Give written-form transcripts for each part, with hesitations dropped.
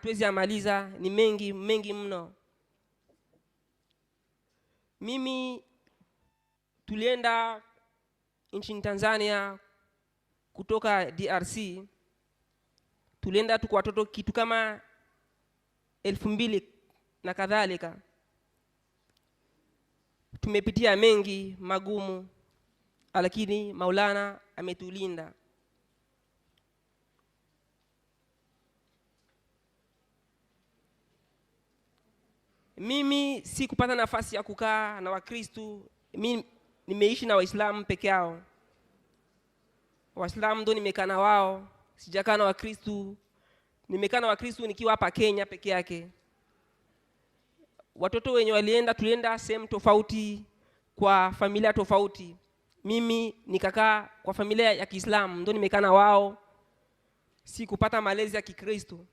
tuwezi amaliza, ni mengi mno. Mimi tulienda nchini Tanzania kutoka DRC, tulienda tu kwa watoto kitu kama 2000 na kadhalika. Tumepitia mengi magumu, lakini Maulana ametulinda. Mimi si kupata nafasi ya kukaa na Wakristo. Mimi nimeishi na Waislamu peke yao. Waislamu ndio nimekaa na wao, sijakaa na Wakristo. Nimekaa na Wakristo nikiwa hapa Kenya peke yake. Watoto wenye walienda, tulienda sehemu tofauti kwa familia tofauti. Mimi nikakaa kwa familia ya Kiislamu, ndio nimekaa na wao, si kupata malezi ya Kikristo.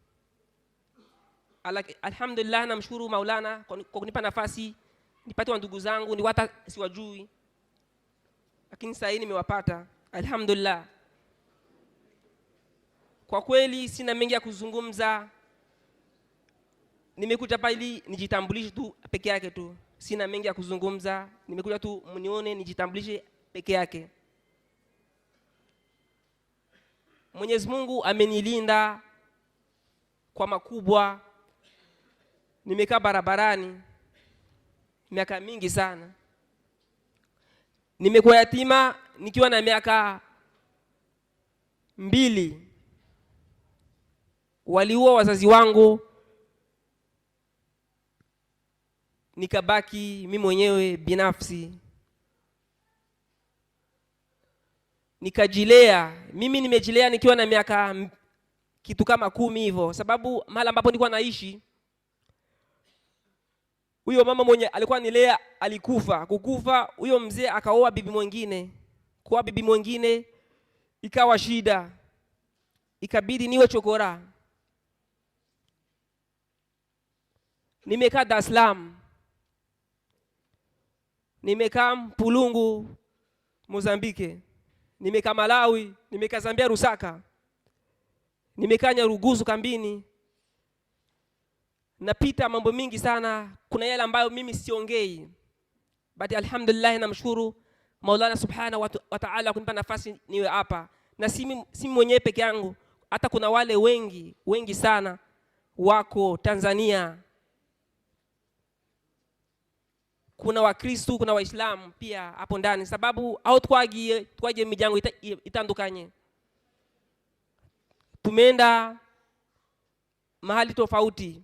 Alhamdulillah, namshukuru Maulana kwa kunipa nafasi nipate wa ndugu zangu ni hata siwajui, lakini sasa hivi nimewapata, alhamdulillah. Kwa kweli sina mengi ya kuzungumza, nimekuja hapa ili nijitambulishe tu peke yake tu. Sina mengi ya kuzungumza, nimekuja tu mnione nijitambulishe peke yake. Mwenyezi Mungu amenilinda kwa makubwa. Nimekaa barabarani miaka mingi sana. Nimekuwa yatima nikiwa na miaka 2. Waliua wazazi wangu, nikabaki mimi mwenyewe binafsi. Nikajilea. Mimi nimejilea nikiwa na miaka kitu kama 10 hivyo, sababu mahali ambapo nilikuwa naishi, huyo mama mwenye alikuwa nilea alikufa. Kukufa huyo mzee akaoa bibi mwingine. Kwa bibi mwingine ikawa shida, ikabidi niwe chokora. Nimekaa Dar es Salaam, nimekaa Mpulungu Mozambike, nimekaa Malawi, nimekaa Zambia Rusaka, nimekaa Nyarugusu kambini. Napita mambo mingi sana. Kuna yale ambayo mimi siongei, but alhamdulillah namshukuru Maulana subhanahu wa ta'ala kunipa nafasi niwe hapa. Na si mwenyewe peke yangu, hata kuna wale wengi sana wako Tanzania. Kuna Wakristo, kuna Waislamu pia hapo ndani, sababu au twaje mijango itandukanye. Tumeenda mahali tofauti,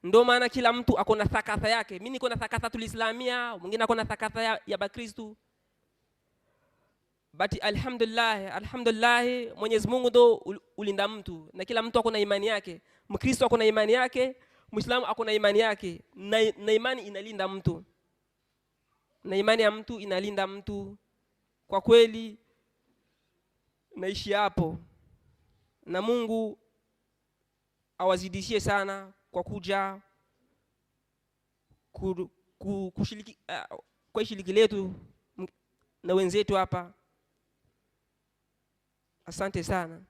ndio maana kila mtu akona thakatha yake. Mimi niko na thakatha tulislamia, mwingine akona thakatha ya Bakristo. But alhamdulillah Mwenyezi Mungu ndo ulinda mtu, na kila mtu akona imani yake. Mkristo akona imani yake, Muislamu akona imani yake, na imani inalinda mtu. Na imani ya mtu inalinda mtu. Kwa kweli naishi hapo, na Mungu awazidishie sana kwa kuja kushiriki kwa shiriki letu na wenzetu hapa. Asante sana.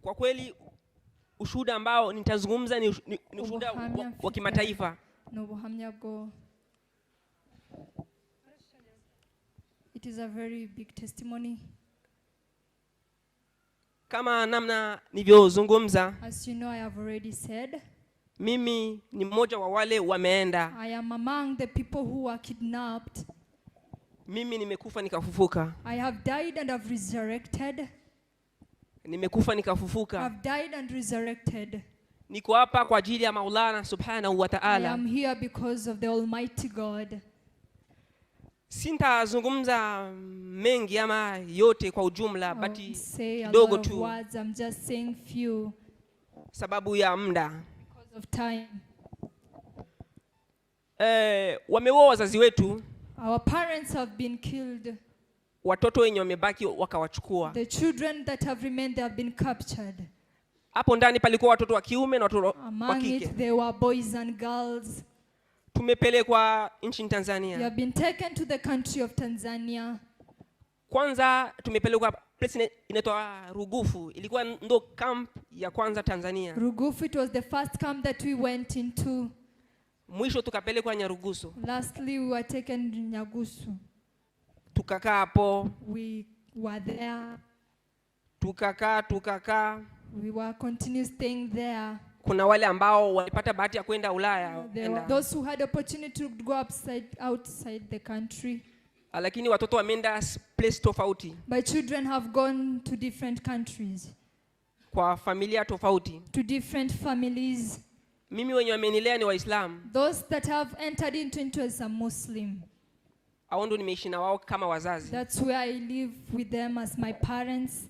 Kwa kweli ushuhuda ambao nitazungumza ni ushuhuda wa kimataifa. It is a very big testimony. Kama namna nilivyozungumza, as you know, I have already said, mimi ni mmoja wa wale wameenda. I am among the people who were kidnapped. Mimi nimekufa nikafufuka. I have died and have resurrected. Nimekufa nikafufuka. I have died and resurrected. Niko hapa kwa ajili ya Maulana subhanahu wa ta'ala. I am here because of the Almighty God. Sintazungumza mengi ama yote kwa ujumla, but kidogo tu. Words, I'm just saying few. Sababu ya muda. Because of time. Wameua wazazi wetu. Our parents have been killed. Watoto wenye wamebaki wakawachukua. The children that have remained, they have been captured. Hapo ndani palikuwa watoto wa kiume na watoto wa kike. Among it there were boys and girls. Tumepelekwa nchini Tanzania. You have been taken to the country of Tanzania. Kwanza tumepelekwa place inaitwa Rugufu, ilikuwa ndo camp ya kwanza Tanzania. Rugufu, it was the first camp that we went into. Mwisho tukapelekwa Nyarugusu. Lastly, we were taken to Nyagusu. Tukakaa hapo. We were there. Tukakaa. We were continue staying there. Kuna wale ambao walipata bahati ya kwenda Ulaya. There were those who had opportunity to go outside the country. Lakini watoto wameenda place tofauti. But children have gone to different countries. Kwa familia tofauti. To different families. Mimi wenye wamenilea ni Waislamu. Those that have entered into as a Muslim. Hao ndo nimeishi na wao kama wazazi. That's where I live with them as my parents.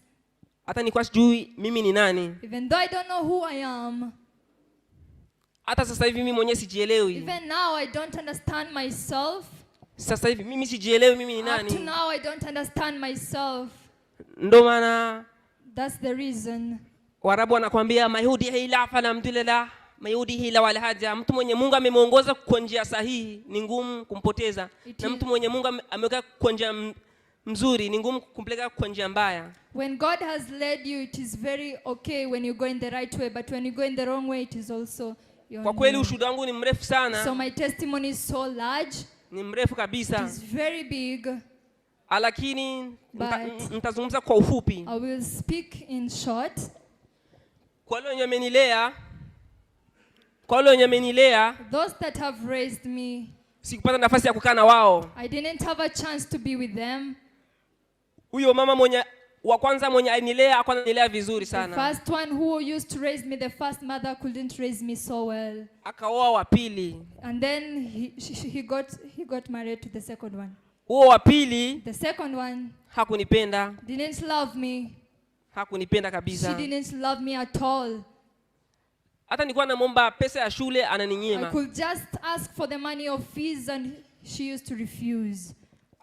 Hata nilikuwa sijui mimi ni nani. Even though I don't know who I am. Hata sasa hivi mimi mwenyewe sijielewi. Even now I don't understand myself. Sasa hivi mimi sijielewi mimi ni nani. Up to now I don't understand myself. Ndo maana that's the reason. Waarabu wanakuambia mayhudi hila fala mdulila, mayhudi hila wala haja. Mtu mwenye Mungu amemuongoza kwa njia sahihi ni ngumu kumpoteza. Na mtu mwenye Mungu ameweka kwa njia mzuri ni ngumu kumpeleka kwa njia mbaya. When God has led you, it is very okay when you go in the right way, but when you go in the wrong way, it is also kwa kweli ushuhuda wangu ni mrefu sana. So my testimony is so large. Ni mrefu kabisa. It is very big. Lakini nitazungumza kwa ufupi. I will speak in short. Kwa wale wenye wamenilea, those that have raised me, sikupata nafasi ya kukaa na wao. I didn't have a chance to be with them. Huyo mama wa kwanza mwenye alinilea akwana nilea vizuri sana. The first one who used to raise me, the first mother couldn't raise me so well. Akaoa wa pili. And then he got married to the second one. Huo wa pili, the second one, hakunipenda. Didn't love me. Hakunipenda kabisa. She didn't love me at all. Hata nilikuwa namuomba pesa ya shule ananinyima. I could just ask for the money of fees and she used to refuse.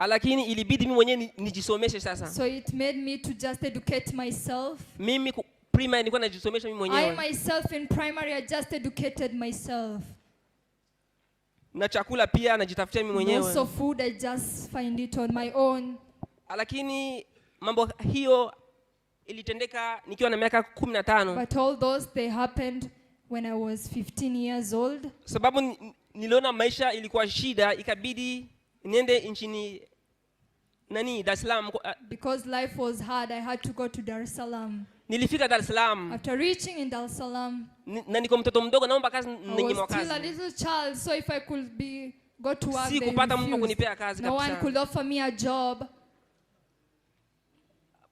Lakini ilibidi mimi mwenyewe nijisomeshe sasa. So it made me to just educate myself. Mimi primary nilikuwa najisomesha mimi mwenyewe. I myself in primary I just educated myself. Na chakula pia najitafutia mimi mwenyewe. Also food I just find it on my own. Lakini mambo hiyo ilitendeka nikiwa na miaka 15. But all those they happened when I was 15 years old. Sababu niliona maisha ilikuwa shida, ikabidi niende nchini Dar es Salaam. Because life was hard, I had to go to Dar es Salaam. Nilifika Dar es Salaam. After reaching in Dar es Salaam, na niko mtoto mdogo naomba kazi ninyimwa kazi. I was still a little child, so if I could go to work, sikupata mtu kunipea kazi kabisa. No one could offer me a job.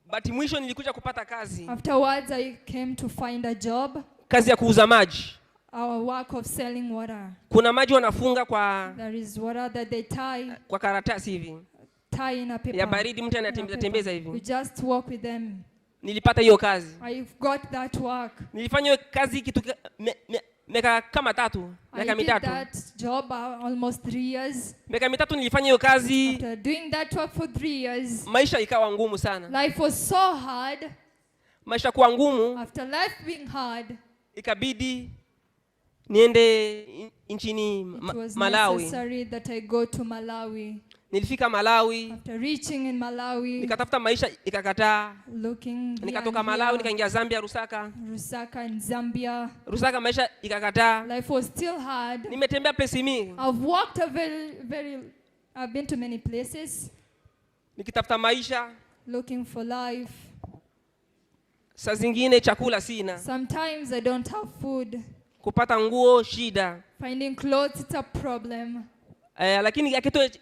But mwisho nilikuja kupata kazi. Afterwards I came to find a job. Kazi ya kuuza maji. Our work of selling water. Kuna maji wanafunga kwa There is water that they tie. Kwa karatasi hivi. Tie in a paper. Ya baridi mtu anatembeza hivi. We just walk with them. Nilipata hiyo kazi. I got that work. Nilifanya hiyo kazi kitu miaka kama 3, miaka mitatu. I did that job almost 3 years. Miaka mitatu nilifanya hiyo kazi. After doing that work for 3 years. Maisha ikawa ngumu sana. Life was so hard. Maisha kuwa ngumu. After life being hard, ikabidi niende nchini Malawi. It was necessary that I go to Malawi. Nilifika Malawi. After reaching in Malawi, nikatafuta maisha ikakataa. Nikatoka Malawi nikaingia Zambia, Rusaka and Zambia. Rusaka maisha ikakataa. Life was still hard. Nimetembea place mingi. I've been to many places. Nikitafuta maisha. Looking for life. Saa zingine chakula sina. Sometimes I don't have food. Kupata nguo shida. Finding clothes it's a problem. Lakini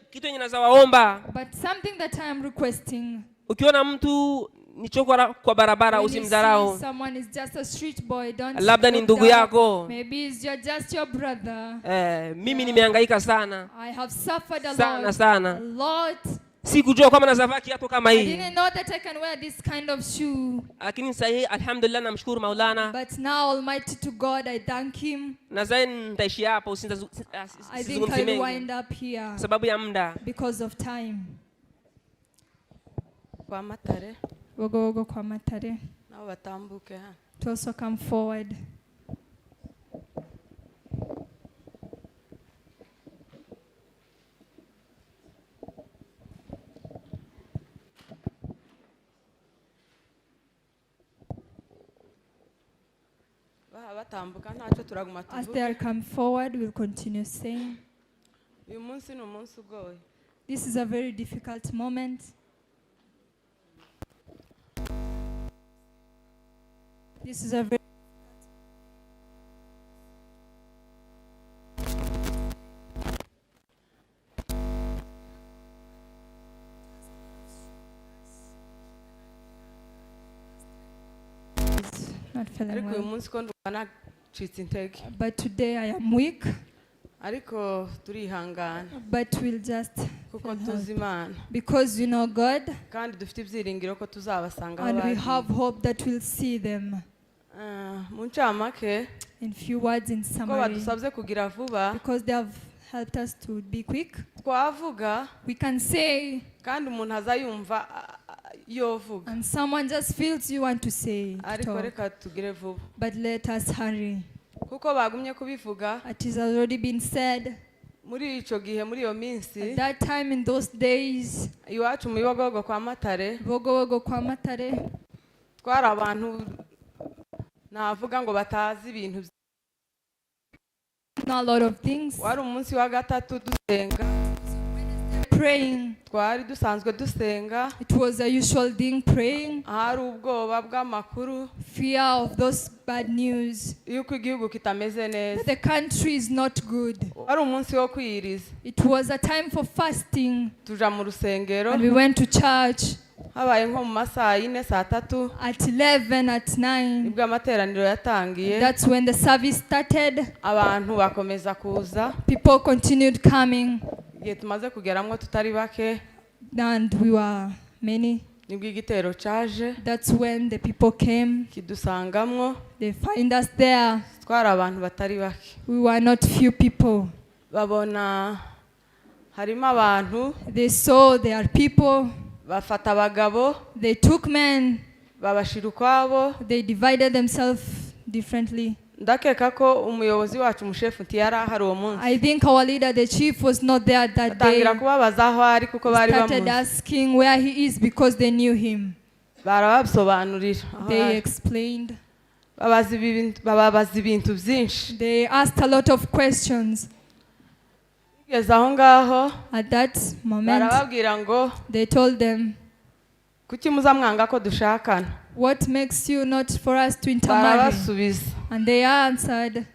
kitu yenye nazawaomba. But something that I am requesting. Ukiona mtu ni chokora kwa barabara usimdharau. Someone is just a street boy, don't. Labda ni ndugu yako. Maybe it's just your brother. Mimi nimehangaika sana. I have suffered a lot. Sana. A lot. Sikujua kama nazavaa kiatu kama hii. I didn't know that I can wear this kind of shoe. Lakini sahi alhamdulillah namshukuru Maulana. But now almighty to God I thank him. Nadhani nitaishi hapa I think I'll wind up here. Sababu ya muda. Because of time. Kwa matare. Wogo kwa matare. Na watambuke. To also come forward. batambuka ntacyo turaguma As they tuvuge. are come forward, we'll continue saying. Uyu munsi ni umunsi ugoye. This is a very difficult moment. This is a very not feeling Ariko uyu well. munsi ko ndumva nacitse intege. But today I am weak, Ariko turihangana but we'll just kuko feel tuzi help. Imana Because you know God, kandi dufite ibyiringiro ko tuzabasanga aho and we bagiye. have hope that we'll see them. Mu ncamake In few words, in ko summary, badusabye kugira vuba because they have helped us to be quick, twavuga we can say, kandi umuntu aza yumva yovuga and someone just feels you want to say, to ariko talk. reka tugire vuba But let us hurry. kuko bagumye kubivuga It has already been said. muri ico gihe muri iyo minsi At that time, in those days, iwacu mu Bibogobogo kwa Matare Bogobogo kwa Matare, twari abantu navuga ngo batazi ibintu know a lot of things. wari umunsi wa gatatu dusenga Praying. twari dusanzwe dusenga It was a usual thing, praying. hari ubwoba bw'amakuru Fear of those bad news. yuko igihugu kitameze neza The country is not good. wari umunsi wo kwiyiriza It was a time for fasting. tuja mu rusengero And we went to church habaye nko mu masaha y'ine saa tatu at 11, at 9. nibwo amateraniro yatangiye That's when the service started. abantu bakomeza kuza People continued coming. igihe tumaze kugeramwo tutari bake And we were many. nibwo igitero caje That's when the people came. kidusangamwo They find us there. twari abantu batari bake We were not few people. babona harimo abantu They saw there are people. bafata abagabo They took men. babashira ukwabo They divided themselves differently. ndakeka ko umuyobozi wacu umushefu ntiyari ahari uwo munsi I think our leader, the chief, was not there that day. batangira kubabaza aho ari kuko bari Started bamuzi asking where he is because they knew him. barabasobanurira aho They ari. explained. bababaza ibintu byinshi They asked a lot of questions. tugeze aho ngaho At that moment, barababwira ngo they told them, kuki muza mwanga ko dushakana what makes you not for us to intermarry? barabasubiza And they answered,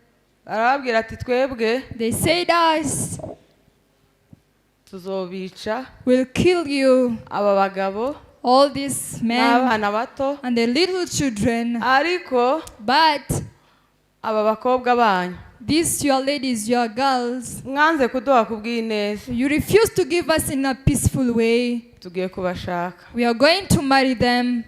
barababwira ati twebwe they said us, tuzobica we'll kill you, aba bagabo all these men n'abana bato and the little children, ariko but aba bakobwa banyu these your ladies, your girls, mwanze kuduha kubw'ineza you refuse to give us in a peaceful way. tugiye kubashaka We are going to marry them.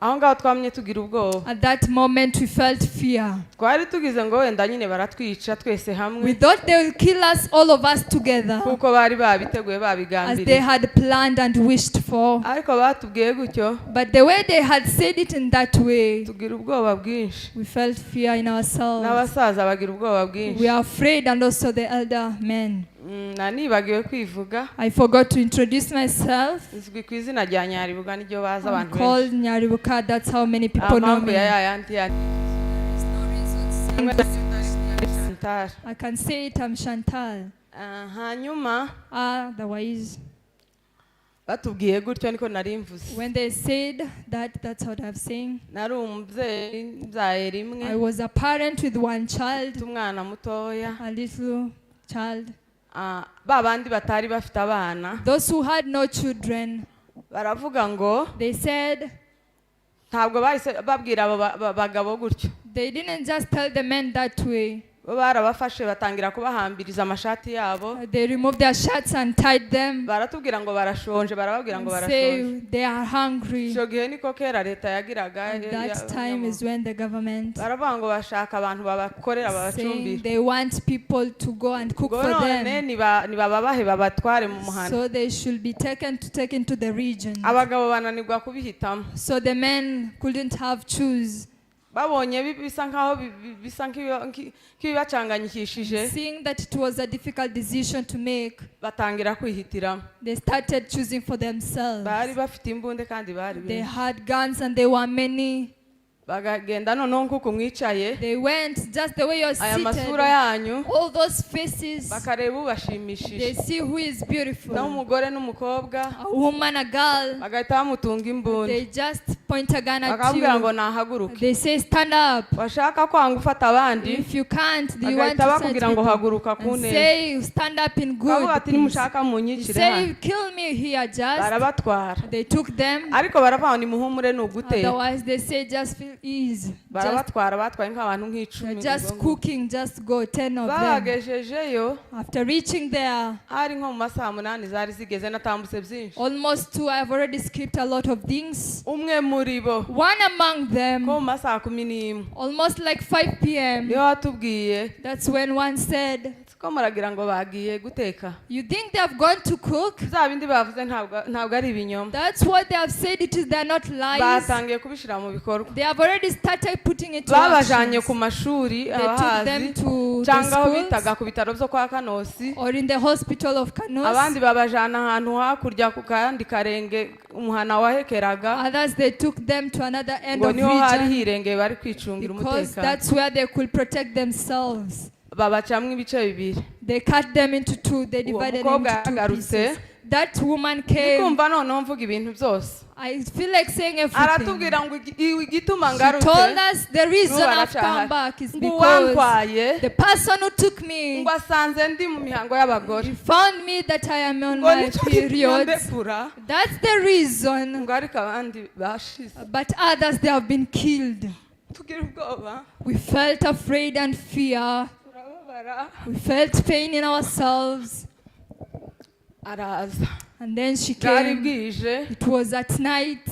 aho ngaho twamye tugira ubwoba At that moment, we felt fear. twari tugize ngo wenda nyine baratwica twese We hamwe thought they will kill us, all of us together, kuko bari babiteguye as they babigambiriye had planned and wished for. ariko batubwiye gutyo But the way they had said it in that way, tugira ubwoba bwinshi we felt fear in ourselves. n'abasaza bagira ubwoba We bwinshi are afraid, and also the elder men. nibagiwe kwivuga I forgot to introduce myself. izwi ku izina rya Nyaribuga niryo baza I'm abantu called benshi Nyaribuka. That's how many people know mpamvu ya me. yayandi ya Chantal. I can say it, I'm Chantal. hanyuma Otherwise, batubwiye gutyo niko nari mvuze when they said that, that's what I'm saying. nari umubyeyi mbyaye rimwe I was a parent with one child, mfite umwana mutoya a little child. ba bandi batari bafite abana Those who had no children, baravuga ngo they said, ntabwo bahise babwira abo bagabo gutyo they didn't just tell the men that way. bo barabafashe batangira kubahambiriza amashati yabo They removed their shirts and tied them baratubwira ngo barashonje barababwira ngo and barashonje say they are hungry. icyo gihe niko kera leta yagiraga And that time is when the government baravuga ngo bashaka abantu babakorera saying babacumbira they want people to go and cook ngo for none them. nibababahe babatware mu muhanda So they should be taken to the region. abagabo bananirwa kubihitamo So the men couldn't have choose. babonye bisa nkaho bisa nk'ibibacanganyikishije Seeing that it was a difficult decision to make, batangira kwihitiramo they started choosing for themselves. bari bafite imbunda kandi bari They benshi had guns and they were many. bagagenda noneho nkuko mwicaye They went just the way you're aya masura seated. yanyu All those faces, bakareba they ubashimishije see who is beautiful. n'umugore n'umukobwa A woman, a girl, bagahita bamutunga imbunda they just point a gun at bakamubwira ngo you. nahaguruke They say, stand up. washaka kwanga ufata abandi If you can't, do you want bagahita to stand bakubwira ngo haguruka and ku neza say, stand up in good bavuga ati peace. nimushaka You munyicire say, hano kill me here just. barabatwara They took them. ariko baravuga ni muhumure ni ugutera Otherwise, they say, just feel ease. Just, barabatwara batwaye nk'abantu nk'icumi just ubwo cooking, just go, 10 of them. babagejejeyo After reaching there, hari nko mu masaha 8 zari zigeze natambutse byinshi almost 2, I've already skipped a lot of things. umwe muri bo One among ko them, mu masaha 11 almost like 5 p.m., niyo watubwiye that's when one said, ko muragira ngo bagiye guteka you think they have gone to cook? bya bindi bavuze ntabwo ari ibinyoma That's what they have said. It is, they are not lies. batangiye kubishyira mu bikorwa They have already started putting it to babajanye actions. ku mashuri They took abahazi them to the cyangwa aho schools bitaga ku bitaro byo kwa Kanosi or in the hospital of Kanus. abandi babajana ahantu hakurya ku kandi karenge umuhana wahekeraga Others, they took them to another end ngo of niho hari region hirengeye bari kwicungira because umutekano that's where they could protect themselves. babacamwe ibice bibiri They cut them into 2. They uwo divided mukobwa into 2 yagarutse pieces. That woman came. ndikumva noneho mvuga ibintu byose I feel like saying everything. aratubwira ngo igituma She ngarutse told us the reason N'ubu I've come aracyahari. back is ngo because uwantwaye the person who took me, ngo asanze ndi mu mihango y'abagore he found me that I am on ngo my nicyo gitumye periods. ndekura That's the reason. ngo ariko abandi bashize But others, they have been killed. tugira ubwoba We felt afraid and fear. turababara We felt pain in ourselves. araza And then she bwari came. bwije It was at night.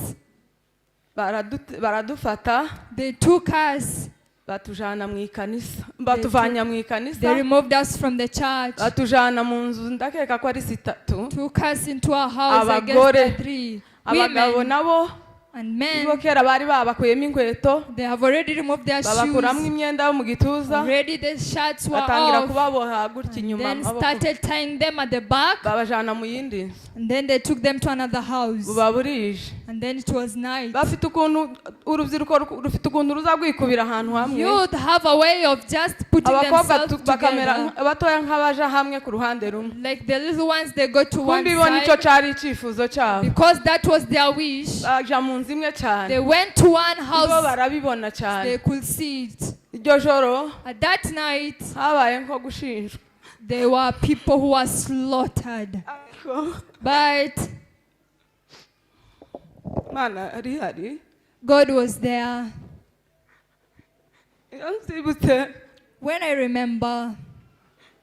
baradufata They took us. batujana mu ikanisa batuvanya mu They ikanisa removed us from the church. batujana mu nzu ndakeka ko ari zitatu Took us into a house. I guess Abagore, there are 3 abagabo women nabo and men. bo kera bari babakuyemo inkweto They have already removed their babakuramo shoes. imyenda yo mu gituza Already the shirts were batangira off. kubaboha gutya inyuma Then amaboko. started tying them at the back. babajana mu yindi nzu And then they took them to another house. buba burije And then it was night. bafite ukuntu urubyiruko rufite ukuntu ruza rwikubira ahantu hamwe Youth have a way of just putting abakobwa themselves bakamera together. batoya nk'abaja hamwe ku ruhande rumwe Like the little ones, they go to one kumbi bo nicyo side. cyari icyifuzo cyabo Because that was their wish. baja mu nzu imwe cyane They went to one bo house. barabibona cyane They could see it. iryo joro At that night, habaye nko gushinjwa there were people who were slaughtered. ariko But Imana ari hari God was there. iyo nzibutse When I remember,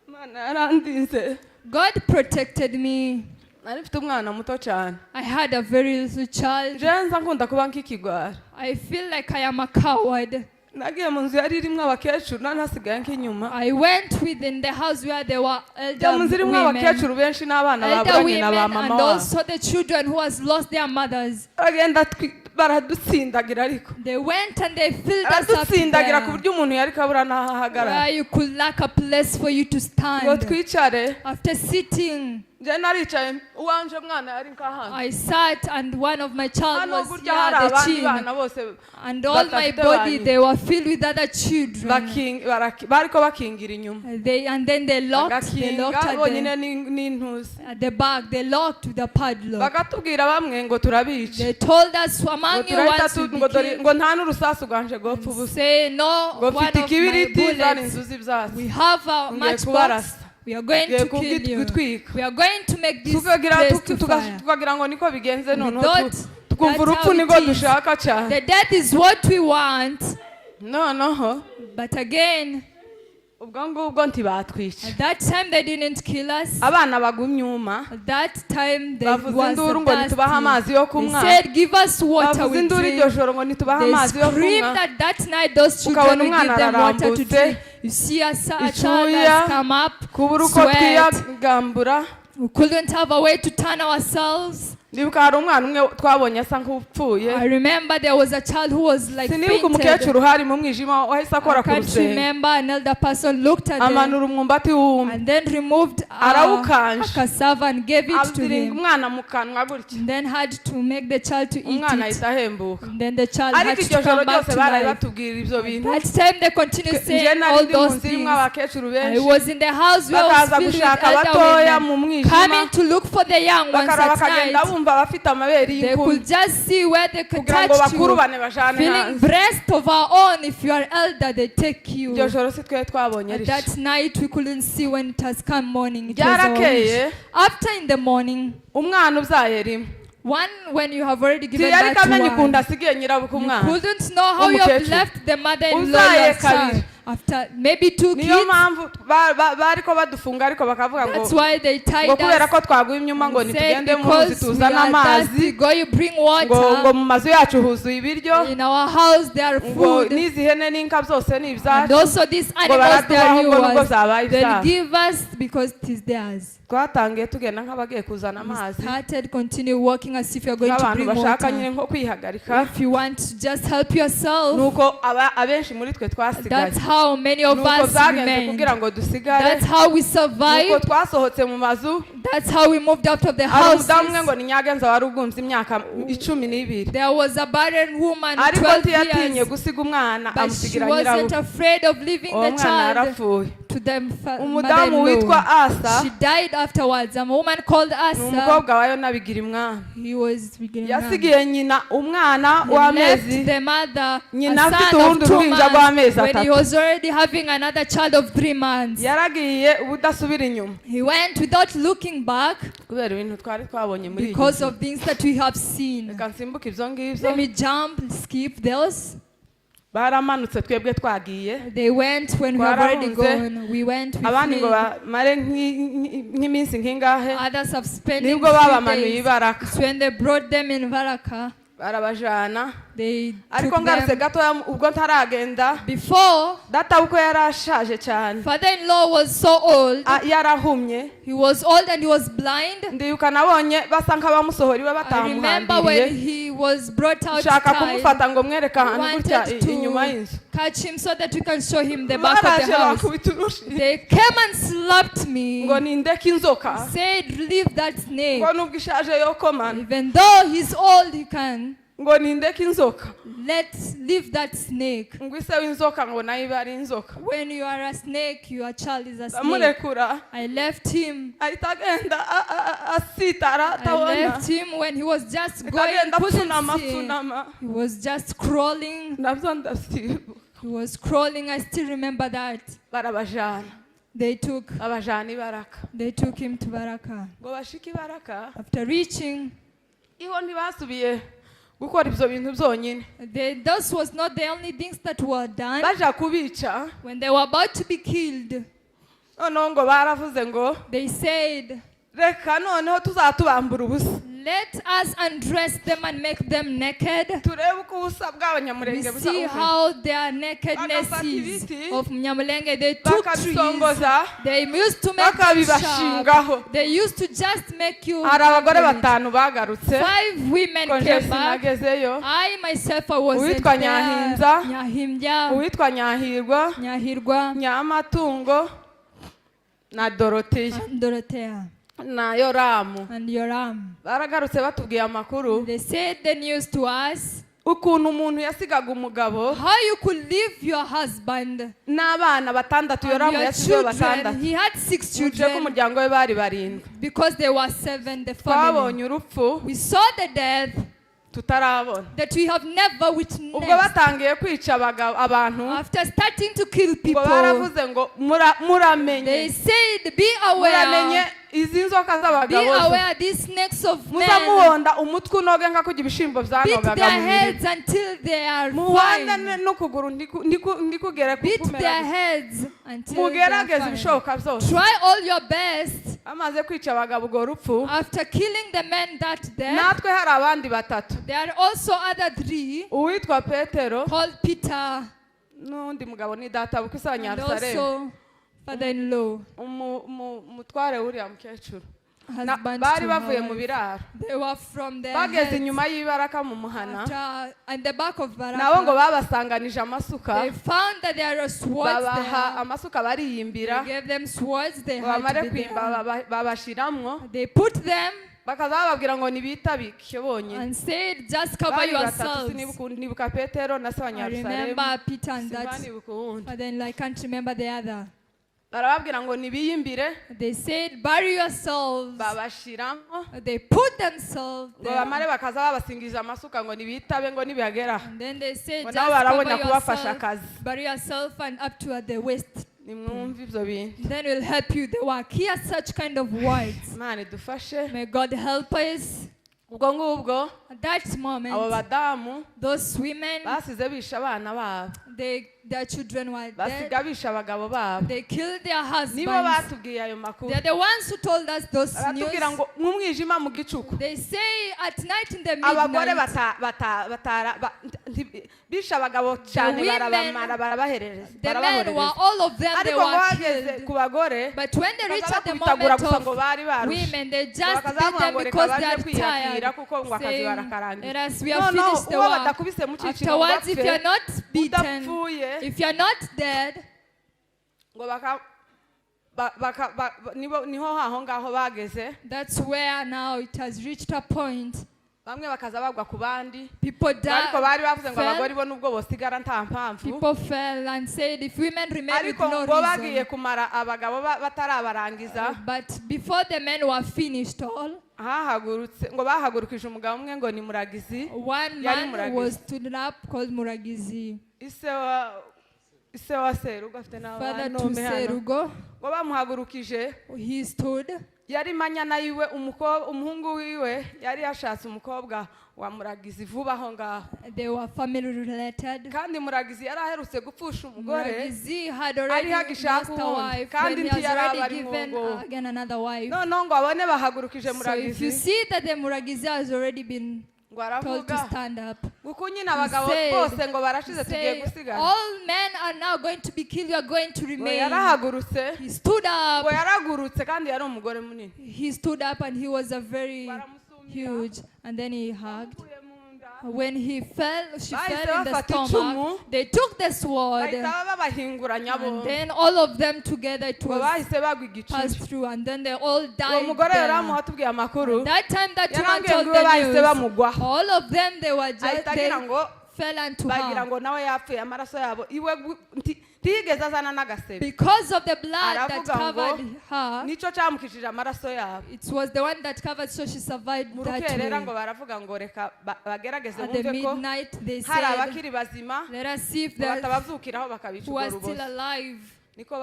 Imana yarandinze God protected me. nari mfite umwana muto cyane I had a very little child. jewe nza nkunda kuba nk'ikigwara I feel like I am a coward. nagiye mu nzu yari irimo abakecuru nari hasigaye nk'inyuma I went within the house where there were njya mu nzu elder irimo women, abakecuru benshi n'abana baburanye na ba and mama wabo also the children who has lost their mothers. bagenda baradutsindagira ariko They went and they filled us up baradutsindagira ku there, buryo umuntu yari kabura n'aho ahagarara where you could lack a place for you to ngo stand. twicare After sitting, njye naricaye uwanje mwana yari nk'ahantu I sat and one of my child hano was gutya hari here, the abandi chin, bana bose and all my badafite body, ba they were filled with other children. bariko bakingira inyuma And then they locked bagakinga bonyine n'intuzi at the back. They locked with a padlock. bakatubwira bamwe ngo turabica They told us ngo among you turahita once we ngo begin, ngo nta n'urusasu rwanje gopfa ubusa say no, ngo one mfite of my ikibiriti zari bullets. inzuzi byatsi We have a ngiye matchbox. kubarasa We are going ngiye to kill you. gutwika We are going to make this tukagira place to fire. tukagira ngo niko bigenze noneho thought tukumva that's urupfu how niko it is. dushaka cyane The death is what we want, noneho but again, ubwo ngubwo ntibatwica at that time they didn't kill us. abana bagumye uma At that time there bavuze was induru ngo a nitubahe amazi yo thirsty. They kunywa said, give us water, bavuze we induru iryo drink. joro ngo nitubahe They amazi yo screamed kunywa that that night those children ukabona will give umwana them water to ararambutse drink. You see a child icyuya has come up, kubura uko sweat. twiyagambura We couldn't have a way to turn ourselves. ndibuka hari umwana umwe twabonye asa nk'upfuye I remember there was a child who was like sinibuka fainted. umukecuru hari mu mwijima wahise I akora ku can't rusenge remember. An elder person looked at them amanura umwumbati wumye and then removed a arawukanje cassava and gave it to aziringa him. umwana mu kanwa gutya And then had to make the child to eat umwana it. ahita ahembuka And then the child had ariko to iryo joro come back ryose to baraye life. batubwira ibyo bintu That time they continued nje saying nari all ndi mu those nzu irimo things. abakecuru I benshi was in the house where I was bakaza filled with gushaka elder abatoya women mu mwijima coming to look for the young ones bakaraba at bakagenda night. bumva abafite amabere They y'ikumi could just see where they could kugira ngo touch you. bakurubane bajane Feeling hanze breast of our own. If you are elder, they take you. iryo joro si twe twabonye At rishya that night, we couldn't see when it has come morning. It was our wish. byarakeye After in the morning, umwana ubyaye rimwe when you have already given yari birth to kamenya one, ukuntu asigiye nyirabuka you umwana couldn't know how you have Umukecuru. left the mother-in-law Uzaye last kabiri. time. After maybe 2 niyo kids, mpamvu bariko badufunga ariko bakavuga ngo that's why they tied ngo kubera us. ko twaguye inyuma ngo and said, nitugende mu ruzi because we tuzane are amazi thirsty, go you bring ngo water. mu mazu yacu huzuye ibiryo In our house there are ngo food. n'izi hene n'inka byose ni And ibyacu also these ngo animals, they are baradubaho ngo nubwo yours. zabaye They'll ibyacu give us because it is theirs. twatangiye tugenda nk'abagiye kuzana We amazi started continue walking as if you're going to nk'abantu bring bashaka water. nyine nko kwihagarika If you want to just help yourself, nuko abenshi muri twe twasigaye that's how many of nuko us byagenze remained. kugira ngo dusigare That's how we nuko survived. twasohotse mu mazu That's how we moved out of the hari umudamu umwe houses. ngo ni nyagenza wari ugunze imyaka 12 There was a barren woman, ariko 12 ntiyatinye years, gusiga umwana but she amusigira wasn't nyirabuka afraid of leaving uwo the mwana child yarapfuye to the umudamu witwa mother-in-law. asa She died afterwards. A woman called ni Asa. umukobwa wayo nabigira imwana He was beginning. yasigiye nyina umwana He w'amezi left the mother, nyina a afite son of urundi 2 ruhinja rw'amezi months, when he atatu was already having another child of 3 months. yaragiye ubudasubira inyuma He went without looking back kubera ibintu twari twabonye muri iyi because nzu. of things that we have seen. reka nsimbuke ibyo ngibyo Let me jump, skip those. baramanutse twebwe twagiye They went when we have already Twarahunze. gone. We went, we abandi ngo fled. bamare nk'iminsi nk'ingahe Others have spent nibwo 3 babamanuye days. ibaraka It's when they brought them in Varaka. barabajana They ariko took ngarutse them. gatoya ubwo ntaragenda Before, data uko yari ashaje cyane father-in-law was so old. yarahumye He was old and he was blind. ndiyuka nabonye basa nk'abamusohora iwe I remember when batamuhambiriye he was brought out nshaka tied, kumufata ngo mwereke ahantu gutya wanted inyuma y'inzu to catch him so that we can show him the back of baraje the house. bakubita urushi They came and slapped me, ngo nindeke inzoka said, leave that snake. ngo nubwo ishaje yo komana Even though he's old, he can. ngo nindeke inzoka Let's leave that snake. ngo ise w'inzoka ngo nayo ibe ari inzoka When you are a snake, your child is a snake. amurekura I left him. ahita agenda asitara I atabona left him when he was just going, akagenda couldn't apfunama see. apfunama He was just crawling. nabyo ndasiba He was crawling. I still remember that. barabajana They took babajana ibaraka him to Baraka. ngo bashike ibaraka After reaching, iho ntibasubiye gukora ibyo bintu byonyine those was not the only things that were done. baja kubica When they were about to be killed, noneho ngo baravuze ngo they said, reka noneho tuzatubambura ubusa let us undress them and make them naked. turebe uko ubusa We bw'abanyamurenge see how their nakedness Bagafata is ibiti, of Nyamulenge. They took trees. bakabisongoza They used to make them bakabibashingaho sharp. They used to just make you hari abagore handle it. batanu bagarutse 5 women ngo nje came back. sinagezeyo I myself, I wasn't Uwitwa there. Nyahinza, Nyahimbya, uwitwa nyahirwa Nyahirwa, nyamatungo na doroteya and Dorothea, na yoramu and Yoram. baragarutse batubwiye amakuru They said the news to us, ukuntu umuntu yasigaga umugabo how you could leave your husband n'abana batandatu and yoramu your yasizeho children. batandatu He had 6 uje ko children umuryango we bari barindwi because there were 7, the family. twabonye urupfu We saw the death tutarabona that we have never ubwo witnessed. batangiye kwica abantu After starting to kill ngo people, baravuze ngo muramenye they said, be muramenye aware, izi nzoka be z'abagabo zo aware, these snakes of men muzamuhonda umutwe unoge nka kujya ibishimbo beat byanogaga their mu mirima heads until they are muhonde fine. n'ukuguru ndikugere Beat their heads until they are mugerageze fine. ibishoboka byose Try all your best. amaze kwica abagabo urwo rupfu After killing the men that death, natwe hari abandi batatu there are also other 3 uwitwa petero called Peter n'undi mugabo ni data bukwe isa and nyarusalemu also father-in-law. umutware w'uriya mukecuru husband bari to bavuye her mu wife. biraro They were from their bageze heads. inyuma y'ibaraka mu muhana And the back of nabo ngo Baraka, babasanganije amasuka they found that there are swords babaha there. amasuka bariyimbira They gave them swords, they ngo had bamare to be kwimba there. babashiramwo They put them bakaza bababwira ngo nibitabike bonyine and said, just cover bari batatu yourselves. sinibuka petero na se wa I nyarusalemu remember Peter and that, simbanibuka uwundi but then I can't remember the other. barababwira ngo nibiyimbire They said, bury yourselves. babashiramo They put themselves ngo bamare there. bakaza babasingije amasuka ngo nibitabe ngo nibihagera And then they said, ngo just nabo barabona cover kubafasha yourself, akazi bury yourself and up to at the waist. nimwumve ibyo bintu Then we'll help you. They were hear such kind of words. imana idufashe May God help us. ubwo ngubwo At that abo moment, badamu those women, basize bisha abana babo their children were dead. basiga bisha abagabo babo They killed their nibo husbands. batubwiye ayo makuru They're the ones who told us those news. baratubwira ngo nk'umwijima mu gicuku They say at night in the abagore midnight, bisha abagabo cyane women, barabamara barabaherereza the men were, all of them, they ariko ngo were hageze killed. ku bagore But when they reached at the bakabakubitagura moment gusa ngo of bari barushe women, they just beat bakazavuga them ngo reka because they baje are kwiyakira tired, kuko ngo akazi saying, barakarangira let us, we have noneho finished the uwo work. badakubise mu cyiciro ngo Afterwards, if you're bapfe not beaten, udapfuye if you're not dead, ngo niho aho ngaho bageze that's where now it has reached a point. bamwe bakaza bagwa ku bandi People ariko bari bavuze ngo fell. abagore bo nubwo bosigara nta mpamvu People fell and said if women remain with ariko no ngo bagiye reason. kumara abagabo batarabarangiza But before the men were finished all, hahagurutse ngo bahagurukije umugabo umwe ngo ni muragizi one Yari man Muragizi. was stood up called Muragizi, ise wa serugo afite father to n'abanome hano Serugo. ngo bamuhagurukije He stood. yari manyana yiwe umuhungu wiwe yari yashatse umukobwa wa muragizi vuba aho ngaho They were family related. kandi muragizi yari aherutse gupfusha umugore Muragizi had already Ariho agishaka lost a uwundi, wife kandi and he has ntiyari already abari mu given ngo. again another wife. noneho ngo abone bahagurukije So if muragizi you see that the Muragizi has already been ngo told to aravuga stand up, kuko nyine abagabo said- bose ngo barashize tugiye say, gusigara all men are now going to be killed, you are going to ngo remain. yarahagurutse He stood up. ngo yaragurutse kandi yari umugore munini He stood up and he was a very baramusumira huge. And then he hugged. bamukuye mu nda When he fell, she Bahise fell in the bafata stomach. icumu. They took the sword. bahita babahinguranya And bombi then all of them together, it ngo was bahise bagwa igicucu passed through. And then they all uwo died mugore yari there. amuha atubwiye amakuru That time that woman yarambwiye told ngo iwe bahise the news, bamugwaho all of them, they were just, ahita they agira ngo fell unto bagira her. ngo nawe yapfuye amaraso yabo iwe ntiyigeze azana n'agasebe Because of the blood that Aravuga ngo, covered her, nicyo cyamukishije amaraso yabo it was the one that covered, so she survived mu that rukerera ngo way. baravuga ngo reka bagerageze At the bumve ko midnight, they hari said, abakiri bazima let us see if ngo there batabazukiraho bakabica who urwo are still rubozo alive. niko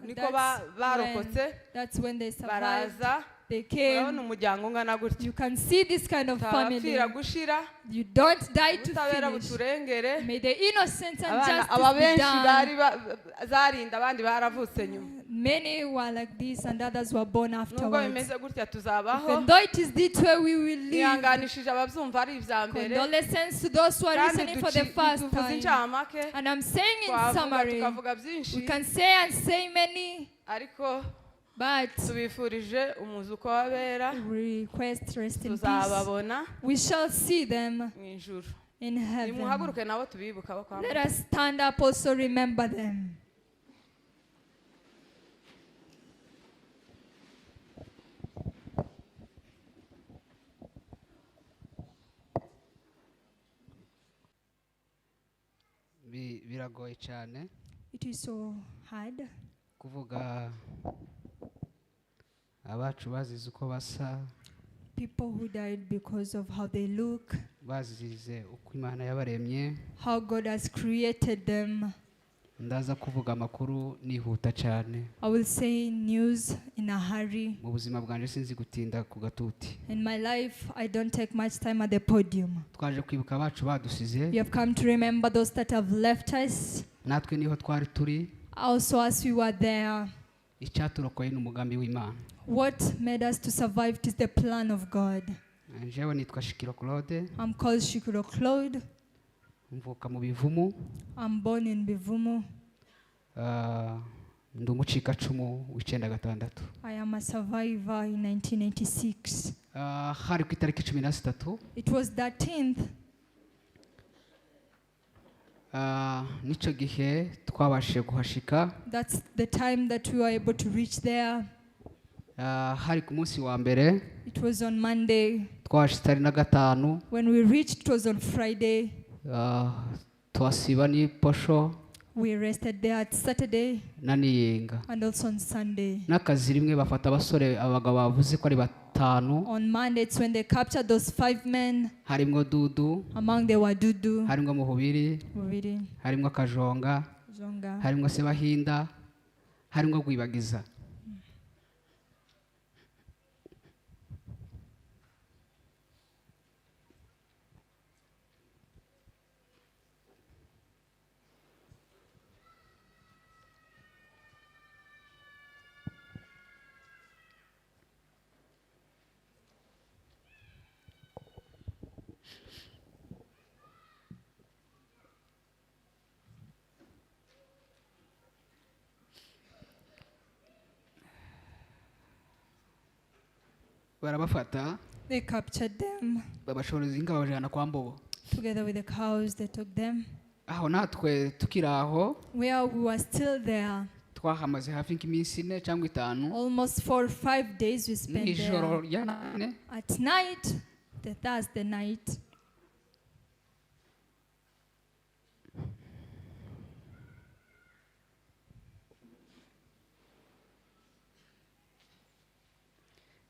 niko barokotse That's when they survived. baraza They urabona came. umuryango ungana gutyo You can see this kind of family. tabapfira gushira You don't die to ubutabera finish. buturengere May the innocent and abana aba justice be benshi bari done. zarinda abandi baravutse nyuma Many were like this and others were born nubwo afterwards. bimeze gutya tuzabaho Even though it is this way we will live. nihanganishije ababyumva ari ibya mbere Condolences to those who are kandi listening for the first tuvuze time. incamake And I'm saying in twavuga summary, tukavuga byinshi we can say and say many, ariko but tubifurije umuzuko w'abera we request rest in peace. tuzababona We shall see them mu ijuru in heaven. nimuhaguruke nabo tubibuka abo kwa Let us stand up, also remember them. biragoye cyane It is so hard. kuvuga abacu bazize uko basa People who died because of how they look, bazize uko imana yabaremye how God has created them. ndaza kuvuga amakuru nihuta cyane I will say news in a hurry. mu buzima bwanjye sinzi gutinda ku gatuti In my life, I don't take much time at the podium. twaje kwibuka abacu badusize We have come to remember those that have left us. natwe niho twari turi Also, as we were there, icyaturokoye ni umugambi w'imana what made us to survive is the plan of God. njyewe nitwa Shikiro Claude I'm called Shikuro Claude. mvuka mu bivumu I'm born in Bivumu. ndi umucikacumu w'icyenda gatandatu. I am a survivor in 1986. Hari ku itariki 13. It was 13th. Nico gihe twabashije kuhashika. That's the time that we were able to reach there. Hari ku munsi wa mbere. It was on Monday. Twashitse ari na gatanu. When we reached, it was on Friday. Twasiba ni posho. We rested there at Saturday naniyinga. and also on Sunday. N'akazi rimwe bafata abasore abagabo bavuze ko ari batanu. On Monday, it's when they captured those 5 men. Harimwo Dudu. Among them were Dudu, Harimwo Muhubiri. Mubiri, Harimwo Kajonga. Zonga, Harimwo Sebahinda. Harimwo Gwibagiza. Barabafata. They captured them. Babashoreza inka bajana kwa Mbogo. Together with the cows, they took them. Aho natwe tukiraho. Where we were still there. Twahamaze hafi nk'iminsi 4 cyangwa 5. Almost 4 or 5 days we spent Ijoro there. ryane. At night, that's the night.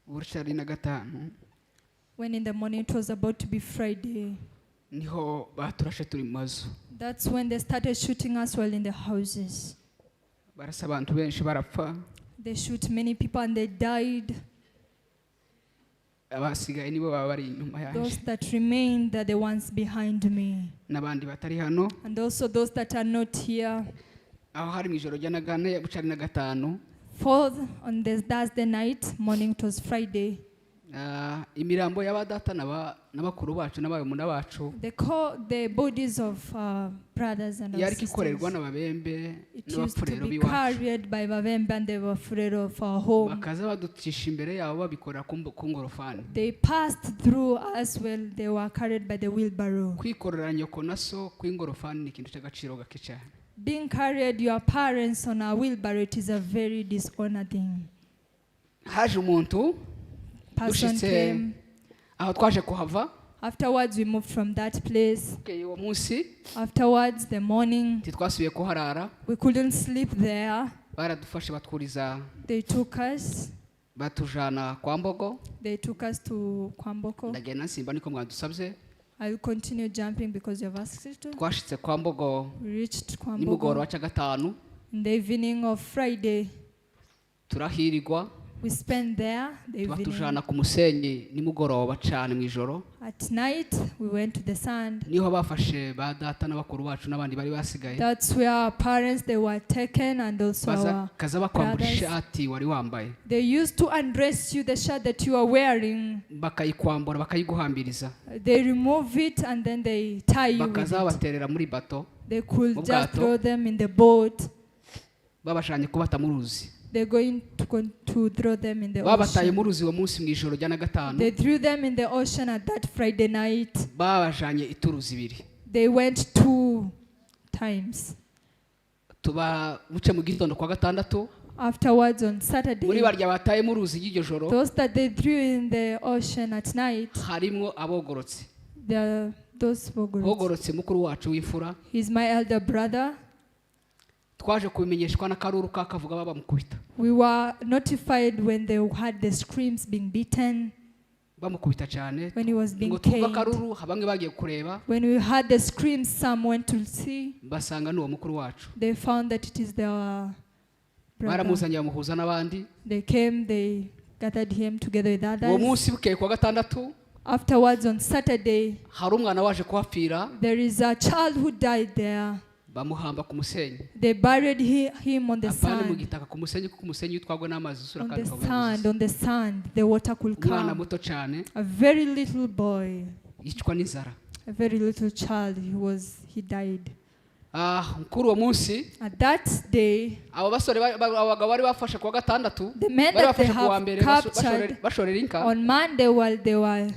Burshari na gatanu. When in the morning it was about to be Friday. Niho baturashe turi mazu. That's when they started shooting us while in the houses. Barasa abantu benshi barapfa. They shoot many people and they died. Abasigaye nibo baba bari inyuma yanje. Those that remained are the ones behind me. Nabandi batari hano. And also those that are not here. Aho hari mu ijoro rya nagane bucari na gatanu. Fourth, on that's the night, morning it was Friday. Imirambo y'abadata n'abakuru bacu n'abayumuna bacu. They call the bodies of brothers and yari sisters. kikorerwa n'ababembe n'abafurero biwacu. It used to be carried by Babembe and the Bafurero of our home. Bakaza baducisha imbere yabo babikorera ku ngorofani. They passed through as well. They were carried by the wheelbarrow. Kwikorera nyoko naso kw'ingorofani ni ikintu cy'agaciro gake cyane. Being carried your parents on a wheelbarrow, it is a very dishonored thing. Haje umuntu Person came. Aho twaje kuhava. Afterwards we moved from that place. Uwo munsi. Afterwards the morning. Titwasubiye kuharara. We couldn't sleep there. Baradufashe batwuriza. They took us. Batujana kwa Mbogo. They took us to Kwamboko. Ndagenda nsimba niko mwadusabye. I'll continue jumping because you have asked it to. Twashitse kwa Mbogo. We reached Kwamboko. Nimugoro wa gatanu. In the evening of Friday. Turahirirwa. We spent there the evening. Batujana ku musenyi nimugoroba cyane mu ijoro. At night we went to the sand. Niho bafashe ba data n'abakuru bacu n'abandi bari basigaye. That's where our parents they were taken and also our kaza bakwambura ishati wari wambaye. They used to undress you the shirt that you are wearing. Bakayikwambura bakayiguhambiriza. They remove it and then they tie you with it. Bakaza baterera muri bato. They could just throw them in the boat. Babashanye kubata mu ruzi. They're going to throw them in the babataye ocean. mu ruzi uwo munsi mu ijoro rya gatanu. They threw them in the ocean at that Friday night. Babajanye ituruzi ibiri. They went 2 times. Tuba buce mu gitondo kwa gatandatu. Afterwards on Saturday. Muri barya bataye mu ruzi y'iryo joro. Those that they threw in the ocean at night. Harimwo abogorotse. Those bogorotse mukuru wacu w'imfura. He's my elder brother. Twaje kubimenyeshwa na karuru kakavuga baba mukubita. We were notified when they had the screams being beaten. Bamukubita cyane. When he was being caned. Karuru bamwe bagiye kureba. When we heard the screams, some went to see. Basanga n'uwo mukuru wacu. They found that it is their brother. Baramuzanye bamuhuza n'abandi. They came, they gathered him together with others. Uwo munsi bukeye kwa gatandatu. Afterwards on Saturday, hari umwana waje kuhapfira. There is a child who died there. Bamuhamba ku musenyi. They buried him on the sand. Mu gitaka ku musenyi kuko umusenyi utwagwa n'amazi usura kandi on the sand, the water could come. Umwana muto cyane. A very little boy. Yicwa n'inzara. A very little child, he died. kuri uwo munsi At that day, abo basore abagabo bari bafashe kuwa gatandatu the men bari that they bafashe kuwa have mbere captured bashorera inka on Monday while they were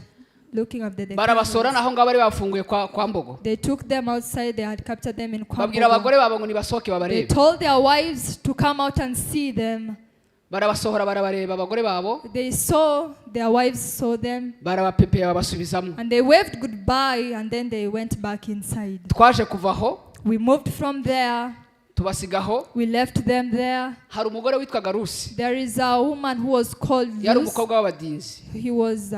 looking after the barabasora camels, naho ngabo bari bafunguye kwa Mbogo they took them outside. They had captured them in babwira Kwambogo. abagore babo ngo nibasohoke They babarebe told their wives to come out and see them. barabasohora barabareba abagore babo They saw, their wives saw them, barabapepeye babasubizamo and they waved goodbye, and then they went back inside. twaje kuvaho We moved from there. tubasigaho We left them there. hari umugore witwaga Rusi There is a woman who was called yari Luz. umukobwa w'abadinzi He was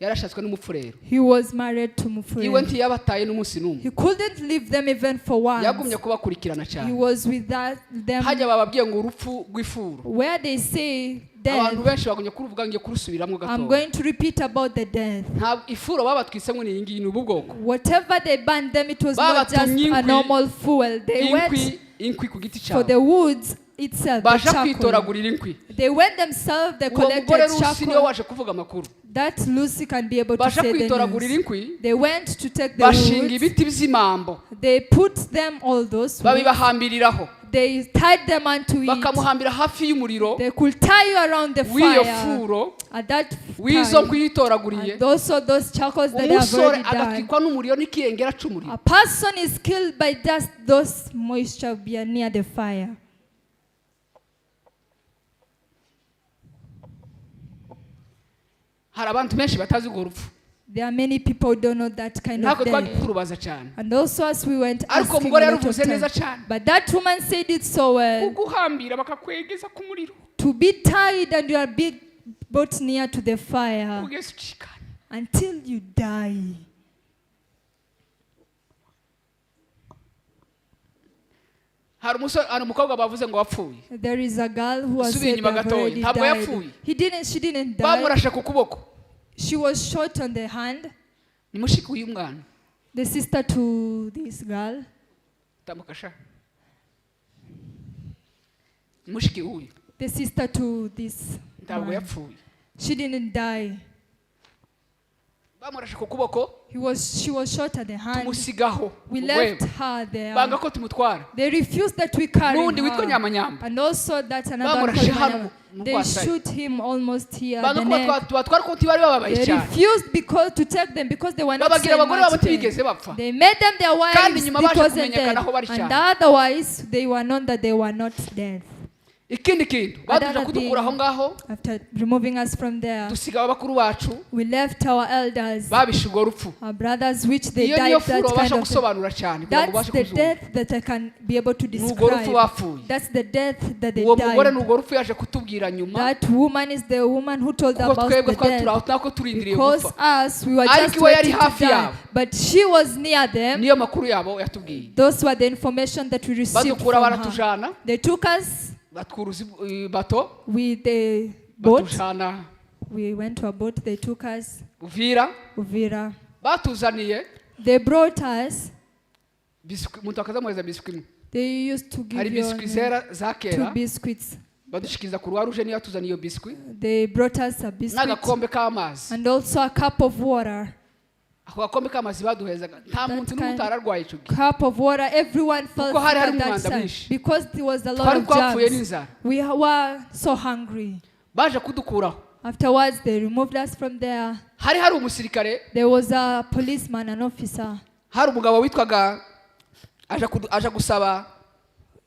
yarashatswe n'umupfurero he was married to iwe Mufure. ntiyabataye n'umunsi n'umwe He couldn't leave them even for once. yagumye kubakurikirana He cyane was with them hajya bababwiye ngo urupfu rw'ifuru where they say abantu death. benshi bagumye kuruvuga ngiye kurusubiramo I'm gato going to repeat about the death. ntabwo ifuro babatwise ngo ni iyi ngiyi ni ubu bwoko Whatever they burned them, it was not just Babatumye a inkwi- normal fuel. They went inkwi ku giti for cyabo the woods itself, the baje charcoal. kwitoragurira inkwi They went themselves, they uwo mugore collected Rusi niwe charcoal. waje kuvuga amakuru That Lucy can be able to baje say the kwitoragurira news. inkwi They went to take the bashinga woods. ibiti by'imambo They put them all those woods. babibahambiriraho They tied them onto it. bakamuhambira hafi y'umuriro They could tie you around the w'iyo fire furo at that w'izo time. nkwi yitoraguriye And also those charcoals that they have umusore already done. agatwikwa n'umuriro n'ikirengera c'umuriro A person is killed by just those moisture being near the fire. hari abantu benshi batazi urwo rupfu There are many people who don't know that kind of ntabwo twagiye death. turubaza cyane And also as we went ariko asking a umugore lot of yaruvuze neza time. cyane But that woman said it so well. kuguhambira bakakwegeza ku muriro To be tied and you are being brought near to the fire ugeze ucikana until you die. hari umukobwa bavuze ngo wapfuye There is a girl who was Subiye said inyuma to have gatoya. already Ntabwo died. yapfuye. She didn't die. bamurashe ku kuboko She was shot on the hand. ni mushiki w'uyu mwana The sister to this girl. tambuka sha ni mushiki w'uyu The sister to this ntabwo man. yapfuye She didn't die. bamurashe ku kuboko She was shot at the hand. tumusigaho We ku left rwego. her there. banga ko tumutwara They refused that we carry n'undi witwa her. nyamanyamba And also that another one Bamurashe called hano Manyama. mu They rwasaya. shoot him almost here. banga The ko neck. tubatwara ko ntibari bababaye They cyane refused because to take them because they were not babagira saying abagore babo much pain. ntibigeze bapfa They made them their Kandi wives nyuma baje because they're kumenyekana aho bari dead. And cyane. otherwise, they were known that they were not dead. ikindi kintu baduje Another kudukura aho thing, ngaho after removing us from there, dusiga abakuru bacu we left our elders, babishe urwo rupfu our brothers, which they iyo niyo died that furo kind babasha of death. gusobanura cyane kugira ngo That's ubashe the kuzumva death that I can be able to ni urwo rupfu describe. bapfuye That's the death that they uwo mugore ni died. urwo rupfu yaje kutubwira nyuma That woman is the woman who told kuko about twebwe the twari turi aho death. ntabwo turindiriye Because gupfa us, we were Ariko just iwe yari waiting to hafi die. yabo. But she was near them. niyo makuru yabo yatubwiye Those were the information that we received badukura from her. baratujana They took us batwuruza bato with the boat. batujana We went to a boat. They took us uvira Uvira. batuzaniye They brought us. biswi umuntu akazamuhereza biswi imwe They used to give hari you biswi zera za two kera biscuits. badushikiriza ku ruje niyo yatuzaniye iyo biswi They brought us a biscuit n'agakombe k'amazi and also a cup of water. ako gakombe k'amazi baduhezaga nta muntu n'umwe utararwaye icyo gihe Cup of water. Everyone felt Kuko hari sick harimo at that umwanda time mwinshi. because there was a lot twari of twapfuye germs. n'inzara We were so hungry. baje kudukuraho Afterwards, they removed us from there. hari umusirikare There was a policeman, an officer. hari umugabo witwaga aje gusaba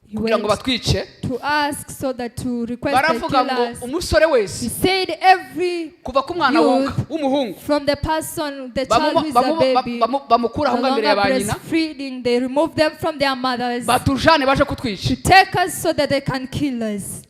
He kugira ngo went batwice to ask so that to request they baravuga kill ngo us. umusore He wese said every kuva ku mwana w'umuhungu from the person, the child who is a baby, bamukura aho no ngaho imbere ya longer ba nyina breastfeeding, they remove them from their mothers batujane baje kutwica to take us so that they can kill us.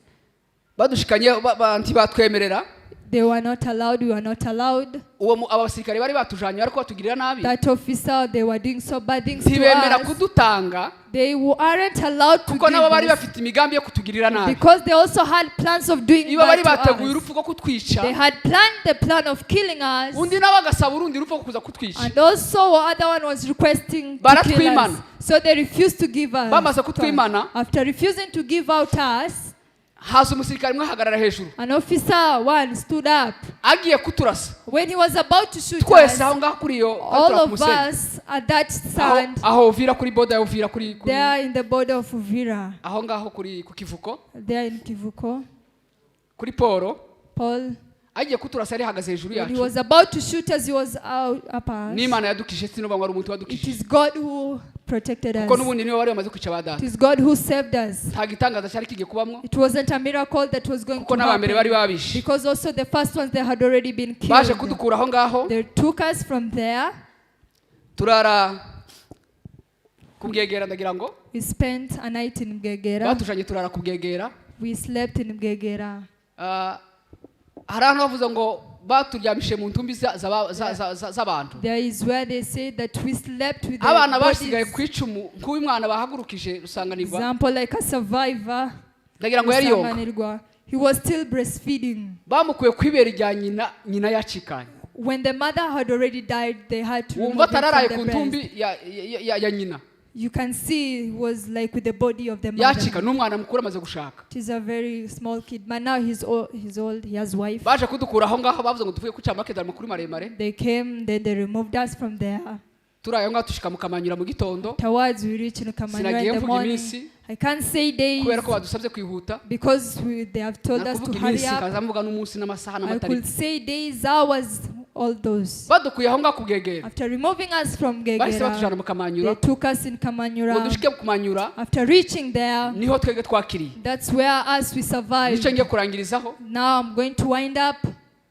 badushikanye ntibatwemerera They were not allowed, we were not allowed. abasirikare bari batujanye ariko batugirira nabi That officer, they were doing so bad things to ntibemera us. kudutanga They aren't allowed to kuko nabo bari give us bafite imigambi yo kutugirira nabi because they also had plans of doing niba bari bad to bateguye us. urupfu rwo kutwica They had planned the plan of killing us. undi nawe agasaba urundi rupfu rwo kuza kutwica And also other one was requesting to kill Baratwimana. us. So they refused to give us. Bamaze to us. kutwimana. After refusing to give out us, haza umusirikare mwe hagarara hejuru An officer one stood up. agiye kuturasa When he was about to shoot twese us, aho ngaho kuri iyo all of us at that stand, aho uvira kuri boda aho uvira kuri there in the border of Uvira, aho ngaho kuri ku kivuko there in Kivuko, kuri Poro Paul, agiye kuturasa ari hagaze hejuru when he yacu was about to shoot us, he was out up us. n'Imana yadukije sino bangwa umuntu It wadukije is God who protected kuko us. nubundi niwe wari wamaze kwica It badata is God who saved us. nta gitangaza cyari kigiye kubamwo It wasn't a miracle that was going kuko to n'abambere bari happen. babishe Because also the first ones, they had already been baje killed. kudukura aho ngaho They took us from there. turara kubwegera ndagira ngo We spent a night in Mbega. batujanye turara kubwegera We slept in Mbega. hari ahantu bavuze ngo baturyamishe mu ntumbi z'abantu There is where they say that we slept with the abana basigaye bodies. ku icumu nk'uw'umwana bahagurukije rusanganirwa Example, like a survivor. ndagira ngo yari yonka Rusanganirwa. He was still breastfeeding. bamukuye ku ibere rya nyina yacikanye When the mother had already died, they had to wumva remove him atararaye from ku the breast. ntumbi ya nyina You can see he was like with the body of the mother. yacika n'umwana mukuru amaze gushaka He's a very small kid, but now he's old. He has wife. baje kudukura aho ngaho bavuze ngo tuvuye ku cyamakeda amakuru maremare They came, then they removed us from there. turi aho ngaho tushika mu Kamanyura mu gitondo Towards we reach in Kamanura sinagiye in the mvuga morning. iminsi I can't say days kubera ko badusabye kwihuta because they have told us to nakuvuga hurry iminsi up. kaza mvuga n'umunsi n'amasaha I could n'amatariki say days, hours, all those. badukuye aho ngaho kubwegera After removing us from bahise batujana Gegera, mu Kamanyura they took us in ngo Kamanyura. dushike ku Manyura After reaching there, niho twebwe twakiriye that's where us we survived. nicyo ngiye kurangirizaho Now I'm going to wind up.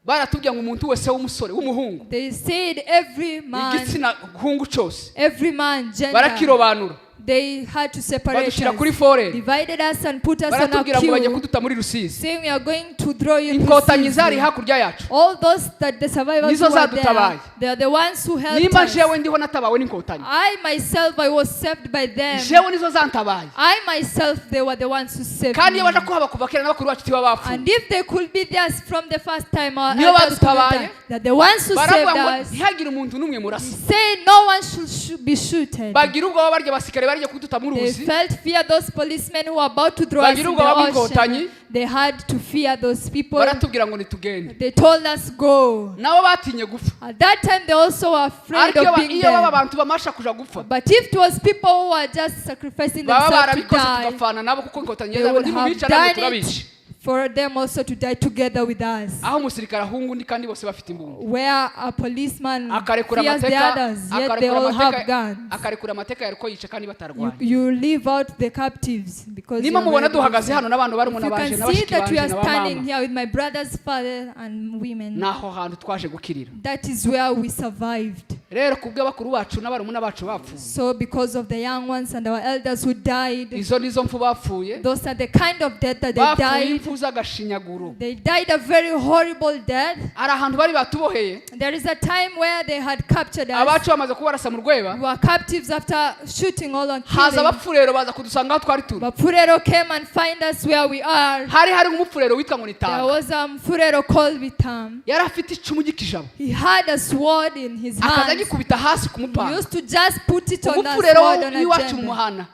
baratubwiye ngo umuntu wese w'umusore w'umuhungu They said every man, igitsina hungu cyose gender, barakirobanura they had to separate badushyira us, kuri foreri divided us and put us on a baratubwira ngo bajye queue, kuduta muri Rusizi saying we are going to throw you in inkotanyi zari Rusizi. hakurya yacu All those that the survivors Nizo who were zadutabaye. there, they are the ones who helped nimba us. jewe ndiho natabawe n'inkotanyi I myself, I was saved by them. jewe nizo zantabaye I myself, they were the ones who saved kandi me. iyo baje kuhaba kuva kera n'abakuru bacu tiba bapfuye And if they could be there from the first time, our Niyo elders could have badutabaye. done, they're the ones who baravuga ngo saved us. ntihagire umuntu n'umwe murasa Say no one should be shooted. bagira ubwoba barya basikare barya kuduta mu They ruzi felt fear those policemen who were about to throw us in Bagira ubwoba the bw'inkotanyi. ocean. They had to fear those people. baratubwira ngo nitugende They told us go. nabo batinye gupfa At that time, they also were afraid ariko of being iyo baba there. abantu bamasha kuja gupfa But if it was people who were just sacrificing baba themselves to barabikoze die, tugapfana nabo kuko inkotanyi they yazaga would ntimubica have nabo done turabica it for them also to die together with us. aho umusirikare ahunga undi kandi bose bafite imbunda Where a policeman akarekura fears the amateka others, yet they all have guns. akarekura amateka yariko yica kandi batarwanya You leave out the captives because niba you're mubona very duhagaze hano n'abantu If barumuna you baje can see n'abashiki that we banje are standing n'abamama here with my brother's father and women, naho hantu twaje gukirira that is where we survived. rero kubwe bakuru bacu n'abarumuna bacu bapfuye So because of the young ones and our elders who died, izo nizo mfu bapfuye those are the kind of death that they bapfuye died. impfu z'agashinyaguro They died a very horrible death. hari ahantu bari batuboheye There is a time where they had captured us. abacu bamaze kubarasa mu rweba We were captives after shooting all on haza killing. abapfurero baza kudusanga aho twari turi Bapurero came and find us where we are. hari nk'umupfurero witwa ngo ni There Tanga was a Mfurero called Vitam. yari afite icumu gikijabo He had a sword in his akaza hands. agikubita hasi ku He mupanga used to just put it on that umupfurero sword on a w'iwacu mu gem. muhana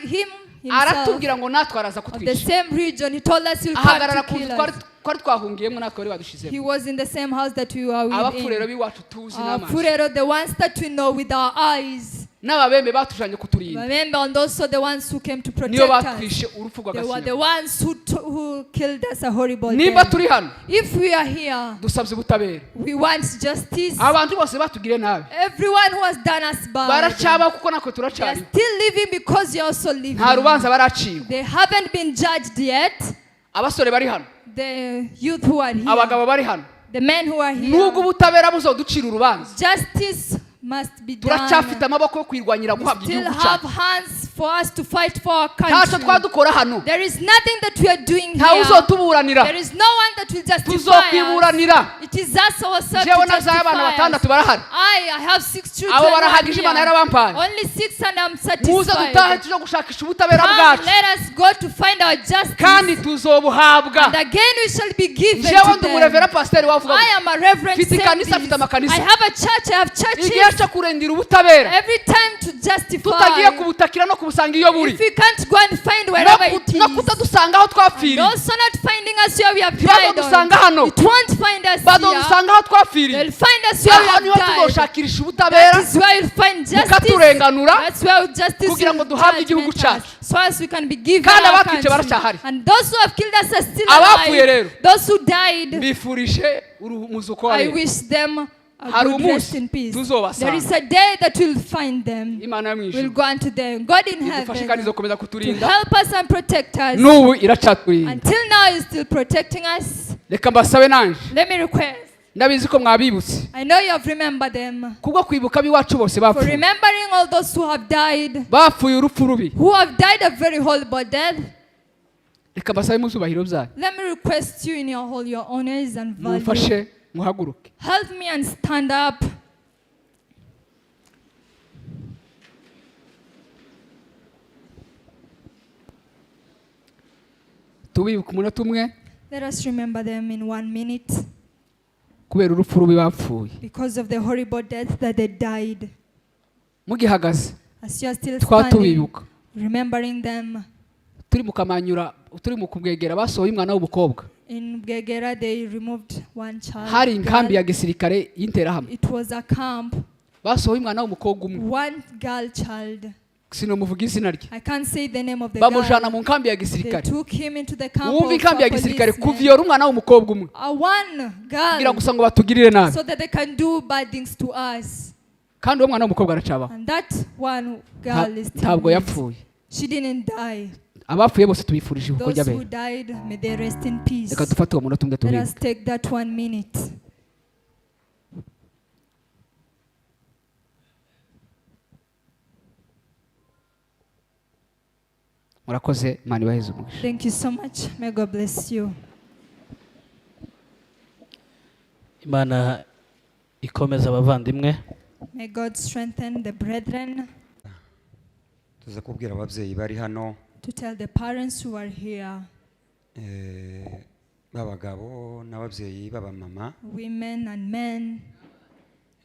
Him himself, aratubwira ngo natwe araza of the kutwica same region, he told us he'll come ahagarara to ku kill nzu us. twari twahungiyemo natwe bari He badushizemo was in the same house that we were abapfurero within. b'iwacu tuzi n'amaso Furero, the ones that we know with our eyes. n'ababembe batujanye kuturinda Remember, and also the ones who came to niyo protect us. batwishe urupfu They were the rw'agasinyago ones who killed us a horrible nimba death. turi hano If we are here, dusabye ubutabera we want justice. abantu bose batugire nabi Everyone who has done us bad, baracyabaho kuko natwe they are turacari still living because you're also living. nta rubanza baraciwe They haven't been judged yet. abasore bari hano The youth who are here, abagabo bari hano the men who are nubwo here, ubutabera buzoducira urubanza justice must be done. turacyafite amaboko yo kwirwanyira guhabwa Still igihugu have cyacu hands for us to fight for our ntacyo country. twadukora hano There is nothing that we are doing ntawe here. uzotuburanira There is no one that will justify us. tuzokwiburanira It It is us ourselves jewe to nazaye abana justify us. batandatu barahari I have 6 children. abo one barahagije Imana here. yarabampaye Only 6 and I'm muze dutahe satisfied. tuje gushakisha ubutabera Come, bwacu let us go to find our justice. kandi tuzobuhabwa And again we shall be given jewe to ndi them. umurevera pasiteri wavuga I am a reverend. Mfite ikanisa, saying mfite this. amakanisa. I have a church. I have churches. igihe cyo kurengera ubutabera Every time to justify. tutagiye kubutakira no kubusanga iyo buri If we can't go and find wherever it is. no kutadusanga aho And twapfiriye also not finding us where we have Ntibazadusanga died hano. on. It won't find us here. badusanga aho twapfiriye They'll find us where we aho have niho died. tuzoshakirisha ubutabera That is where you'll find justice. mukaturenganura That's where justice kugira ngo will duhabwe igihugu judgment us. cyacu. So as we can be given Kandi our abatwice country. baracyahari. And those who have killed us are still Abapfuye alive. rero. Those who died, mbifurije umuzuko wa I leta. wish them a Hari good umunsi rest in peace. tuzobasanga. There is a day that we'll find them. Imana yo We'll mwijuru go unto them. God in idufashe kandi heaven izokomeza to kuturinda help us and protect us. n'ubu iracyaturinda Until now, is still protecting us. reka mbasabe nanje Let me request. ndabizi ko mwabibutse I know you have remembered them. kubwo kwibuka abiwacu bose For bapfuye remembering all those who have died, bapfuye urupfu rubi who have died a very horrible death. reka mbasabe mu zubahiro byanyu Let me request you in your honors and value. mumfashe muhaguruke Help me and stand up. tubibuka umunota umwe Let us remember them in 1 minute kubera urupfu rubi bapfuye because of the horrible death that they died. mugihagaze As you are still standing, twatubibuka remembering them. turi mu kamanyura turi mu kubwegera basohoye umwana w'umukobwa In Mbega, they removed one child. hari inkambi girl. ya gisirikare y'interahamwe It was a camp. basohoye umwana w'umukobwa umwe One girl child. sinomuvuga izina rye I can't say the name of the bamujana girl. mu nkambi ya They gisirikare took him into the camp wumva of inkambi ya a gisirikare policeman. kuviyora umwana w'umukobwa umwe One kugira girl, gusa ngo batugirire nabi so that they can do bad things to us. kandi uwo mwana w'umukobwa aracabaho And that one girl is still ntabwo lived. yapfuye She didn't die. abapfuye bose tubifurije ivuko Those who ry'abera died, may they rest in peace. reka dufate uwo munota umwe Let us tubibuke take that 1 minute. murakoze imana ibaheze umugisha Thank you so much. May God bless you. Imana ikomeza abavandimwe. May God strengthen the brethren. tuza kubwira ababyeyi bari hano To tell the parents who are here, b'abagabo n'ababyeyi b'abamama women and men,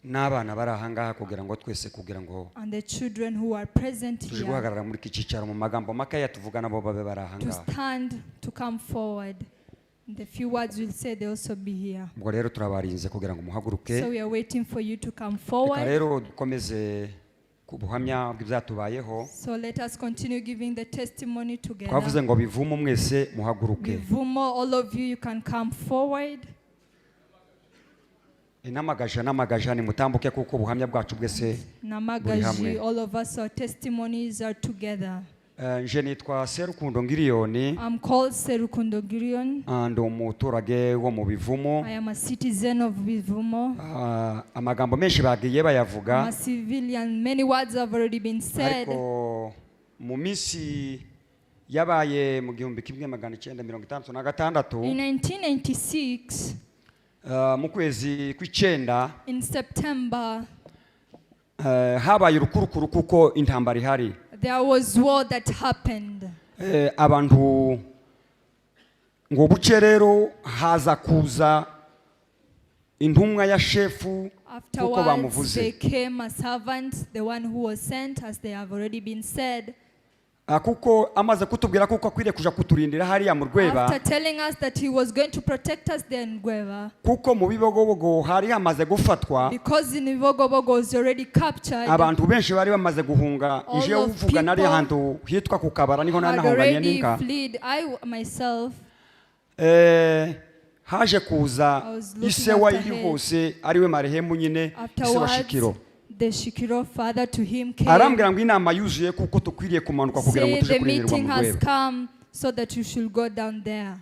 n'abana bari ahangaha kugira ngo twese kugira ngo and the children who are present tuje here, guhagarara muri iki cyicaro mu magambo makeya tuvuga nabo babe bari to ahangaha stand, to come forward. The few words we'll say, they also be here. ubwo rero turabarinze kugira ngo muhaguruke So we are waiting for you to come reka forward. rero dukomeze ku buhamya bw'ibyatubayeho So let us continue giving the testimony together. twavuze ngo bivume mwese muhaguruke Bivumo, all of you, you can come forward. n'amagaja nimutambuke kuko ubuhamya bwacu bwese Namagaji, hamwe. all of us, our testimonies are together. nje nitwa Serukundo Ngiriyoni I'm called Serukundo Girion. ndi umuturage wo mu bivumo I am a citizen of Bivumo. amagambo menshi bagiye bayavuga I'm a civilian. Many words have already been said. ariko mu minsi yabaye mu 1966 In 1996, mu kwezi kw'icyenda in September, habaye urukurukuru kuko intambara ihari there was war that happened. abantu ngo buce rero haza kuza intumwa ya shefu kuko Afterwards, bamuvuze they came a servant, the one who was sent, as they have already been said. kuko amaze kutubwira kuko akwiriye kuja kuturindira hariya mu rweba After telling us that he was going to protect us there in Gweva, kuko mu bibogobogo hari hamaze gufatwa because in Ivogobogo was already captured, abantu benshi bari bamaze guhunga All nje of uvuga nari people ahantu hitwa ku kabara niho had nanahunganye already n'inka fled. I myself, haje kuza I was looking ise wa after iri him. hose ariwe marehemu nyine ise wa afterwards, shikiro the Shikiro father to him came, arambwira ngo inama yuzuye kuko tukwiriye kumanuka kugira ngo saying tuje the kurindirwa meeting mu has rweba come so that you should go down there.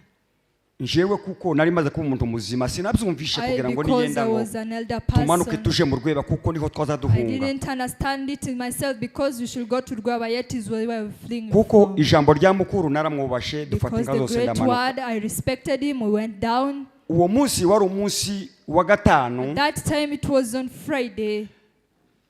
njewe kuko nari maze kuba umuntu muzima sinabyumvishe kugira ngo Because nigenda I ngo was an elder tumanuke person, tuje mu rweba kuko niho twaza I duhunga didn't understand it in myself because we should go to Gweba, yet is where we were fleeing kuko from. ijambo rya mukuru naramwubashe dufata Because inka the zose great ndamanuka word, I respected him, we went down. uwo munsi wari umunsi wa gatanu That time it was on Friday.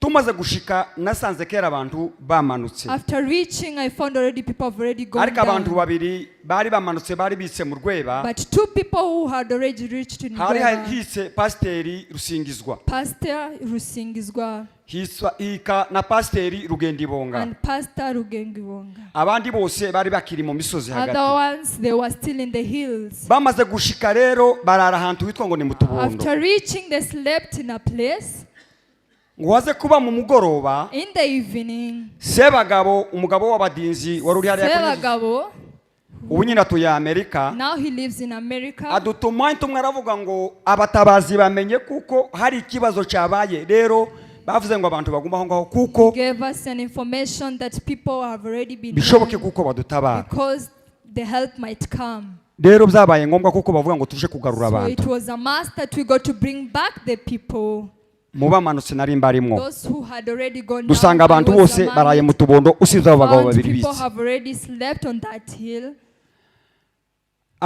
tumaze gushika nasanze kera abantu bamanutse After reaching, I found already people have already gone ariko abantu down. babiri bari bamanutse bari bitse mu Rweba But two people who had already reached in hari Rweba, hise pasiteri Rusingizwa Pastor Rusingizwa hika na pasiteri Rugendibonga and Pastor Rugengibonga. abandi bose bari bakiri mu misozi Other hagati ones, they were still in the hills. bamaze gushika rero barara ahantu hitwa ngo ni mu Tubondo After reaching, they slept in a place. ngo waze kuba mu mugoroba In the evening, Sebagabo umugabo w'abadinzi wari uri hariya kuri Selagabo, ubu nyine atuye Amerika now he lives in America, adutuma tumwe aravuga ngo abatabazi bamenye kuko hari ikibazo cyabaye rero bavuze ngo abantu baguma aho ngaho kuko gave us an information that people have already been bishoboke here kuko badutabara because the help might come. rero byabaye ngombwa kuko bavuga ngo tuje kugarura So abantu it was a must that we got to bring back the people. mu bamanutse nari mbarimo Those who had already gone dusanga down, abantu there was bose a man baraye mu that Tubondo usibye abo bagabo found babiri people bitse have already slept on that hill.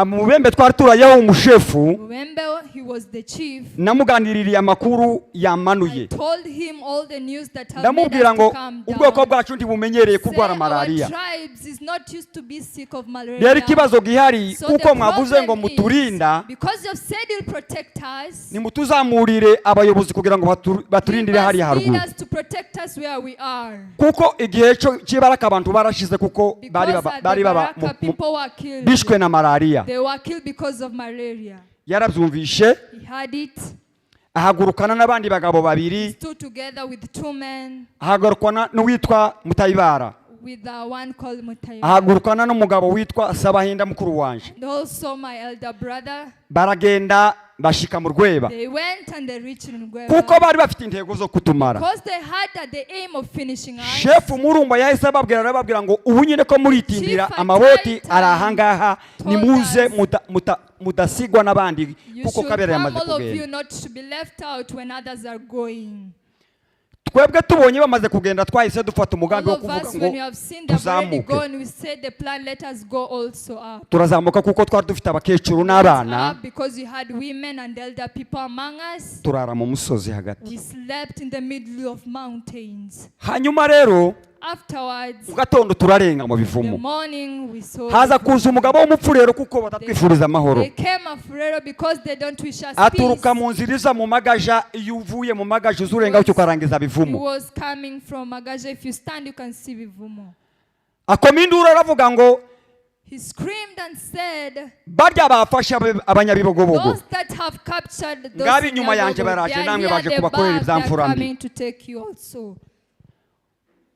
mu Bubembe twari turayeho umushefu Remember, he was the chief. namuganiririye amakuru I yamanuye told him all the news that have made ndamubwira us ngo to come ubwoko down. bwacu ntibumenyereye Say kurwara our malariya tribes is not used to be sick of malaria. rero ikibazo gihari So kuko the mwavuze ngo problem muturinda is, because you've said you'll protect us, nimutuzamurire abayobozi kugira ngo baturindire you hariya must lead haruguru us to protect us where we are. kuko igihe cy'ibaraka abantu barashize kuko Because at the bari baba Baraka, people were killed. bishwe na malariya They were killed because of malaria. yarabyumvishe He had it. ahagurukana n'abandi bagabo babiri Stood together with two men, ahagurukana n'uwitwa Mutayibara with one called Mutayima. ahagurukana n'umugabo witwa Sabahinda mukuru wanje And also my elder brother. baragenda bashika mu Rweba They went and they reached in kuko Gweba. bari bafite intego zo kutumara Because they had the aim of finishing us. shefu murumba yahise arababwira ngo ubu nyine ko muritindira Chief amaboti Ataitan ari ahangaha told nimuze us, mudasigwa n'abandi You kuko should kabera come, yamaze all of you, kugenda not to be left out when others are going. twebwe tubonye bamaze kugenda twahise dufata All umugambi wo of kuvuga us, ngo when you have seen them already tuzamuke gone, we said the plan, let us go also up. turazamuka kuko twari dufite abakecuru n'abana Up because we had women and elder people among us. turara mu musozi hagati We slept in the middle of mountains. hanyuma rero Afterwards, mu gatondo turarenga mu the bivumu morning we saw haza kuza umugabo w'umupfu rero kuko batatwifuriza amahoro they came a Furero because they don't wish us aturuka peace. mu nzira iza mu magaja iyo uvuye mu magaja uzurengaho cyo ukarangiza He bivumu was coming from Magaja. If you stand, you can see Vivumo. akoma induru aravuga ngo He screamed and said, barya bafashe abanyabibogobogo those that have captured those Ngabi in nyuma Nyabugogo, yanjye baraje, they are namwe here baje at the kubakorera back, they are ibyamfura mbi. coming to take you also.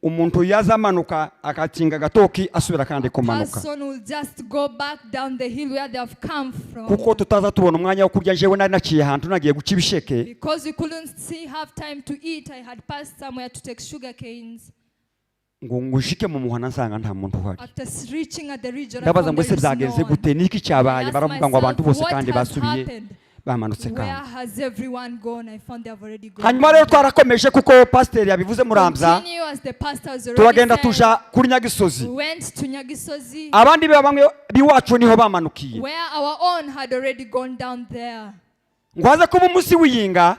umuntu yaza amanuka akakinga agatoki asubira kandi kumanuka Person will just go back down the hill where they have come from. kuko tutaza tubona umwanya wo kurya njyewe nari naciye ahantu nagiye guca ibisheke Because we couldn't have time to eat, I had passed somewhere to take sugar canes. ngo ngushike mu muhana nsanga nta muntu uhari After reaching at the region, I ndabaza found ngo there ese is no byagenze one. gute niki I cyabaye asked baravuga ngo abantu myself, bose kandi what has basubiye happened? bamanutse Where kandi has everyone gone? I found they have already gone. hanyuma rero twarakomeje kuko pasiteri yabivuze muramza Continue as the pastor has already turagenda said. tuja kuri Nyagisozi We went to Nyagisozi, abandi be bamwe biwacu niho bamanukiye where our own had already gone down there. ngo haze kuba umunsi w'iyinga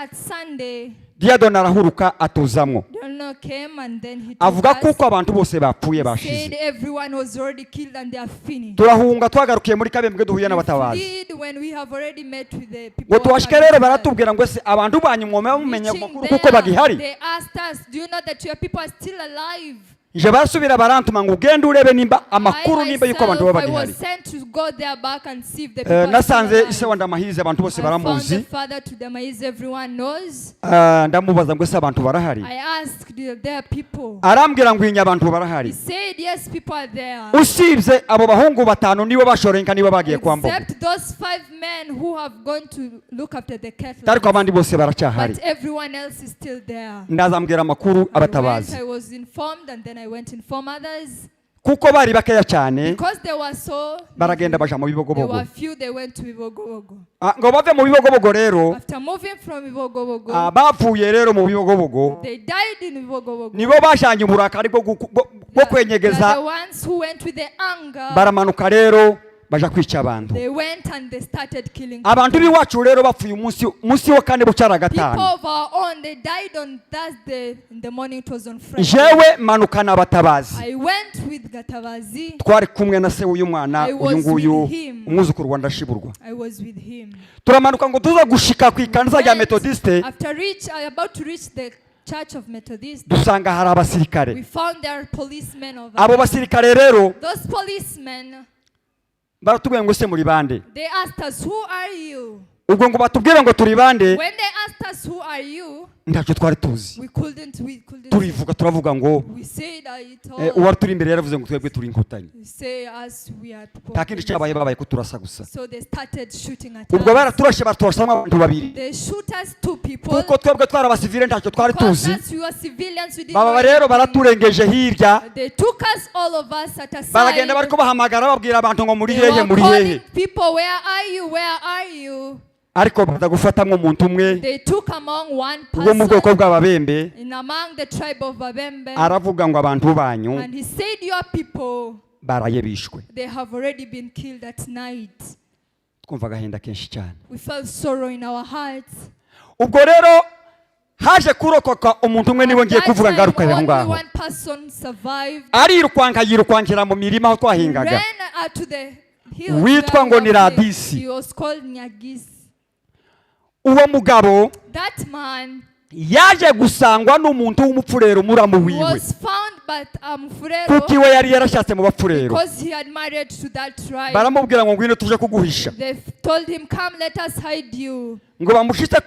At Sunday, diyadoni arahuruka atuzamwo Donald came and then he avuga told us, kuko abantu bose bapfuye said bashize everyone was already killed and they are finished. turahunga twagarukiye muri kabembwe duhuye n'abatabazi Fled when we have already met with the people. ngo who tuhashike had rero been baratubwira ngo ese abantu banyu mwome mumenye reaching amakuru there, kuko bagihari they asked us, do you know that your people are still alive? nje barasubira barantuma ngo ugende urebe nimba amakuru nimba yuko abantu baba I bagihari was sent to go there back and see if the people are still nasanze alive. ise wa ndamahize abantu bose I found baramuzi the father to them, as everyone knows. ndamubaza ngo ese abantu barahari I asked, are there people? arambwira ngo inya abantu barahari He said, yes, people are there. usibye abo bahungu batanu nibo bashorenka nibo bagiye kwambuka Except those 5 men who have gone to look after the cattle. ariko abandi bose baracyahari But everyone else is still there. ndazambwira amakuru abatabazi I was informed and then I went to inform others. kuko bari bakeya cyane Because they were so, baragenda baja mu there bibogobogo were few, they went to Vivogovogo. ngo bave mu bibogobogo rero After moving from Vivogovogo, bapfuye rero mu bibogobogo they died in Vivogovogo. nibo bajanye uburakari bwo They are kwenyegeza the ones who went with the anger. baramanuka rero baja kwica abantu. They went and they started killing Abantu people. b'iwacu rero bapfuye umunsi wo kane bucara People gatanu. of our own, they died on Thursday. In the morning, it was on Friday. Jewe manukana abatabazi. I went with Gatavazi. Twari kumwe na se uyu mwana I was uyu nguyu with him. umwuzukuru wa Ndashiburwa. I was with him. Turamanuka ngo tuza gushika ku ikanisa rya Methodiste, After about to reach the Church of Methodist, dusanga hari we abasirikare. found there are policemen over Abo there. basirikare rero Those policemen, baratubwiye ngo se muri bande. they asked us, who are you? Ubwo ngo batubwire ngo turi bande, When they asked us, who are you? ntacyo twari tuzi. We couldn't. Turivuga turavuga ngo We said it uwari turi imbere yaravuze ngo twebwe turi inkotanyi. We say us, we are people. Nta kindi cyabaye, babaye kuturasa gusa. So they started shooting at Ubwo us. baraturashe baturasamo abantu babiri. They shoot us 2 people. Kuko twebwe twari abasivile ntacyo twari Because tuzi. us, we were civilians, we didn't Baba know rero anything. baraturengeje hirya. They took us, all of us, at a Baragenda side. bariko bahamagara babwira abantu ngo muri They hehe were muri calling hehe. people, where are you? Where are you? Ariko baza gufatamwo umuntu umwe They took among one wo mu bwoko person bw'ababembe, in among the tribe of Babembe, aravuga ngo abantu banyu and he said, your people, baraye bishwe. they have already been killed at night. Twumva agahinda kenshi cyane. We felt sorrow in our hearts. Ubwo rero haje kurokoka umuntu umwe niwe ngiye That kuvuga time, ngaruka aho only ngaho. one person survived. Yirukankira mu mirima aho twahingaga. Ran to the hills Witwa ngo where ni we were Radisi. playing. He was called Nyagisi. Uwo mugabo That man yaje gusangwa n'umuntu w'umupfurero muramu wiwe, was found by Furero kuko iwe yari yarashatse mu bapfurero. because he had married to that tribe. Baramubwira ngo ngwino tuje kuguhisha, They told him, come, let us hide you. ngo bamushitse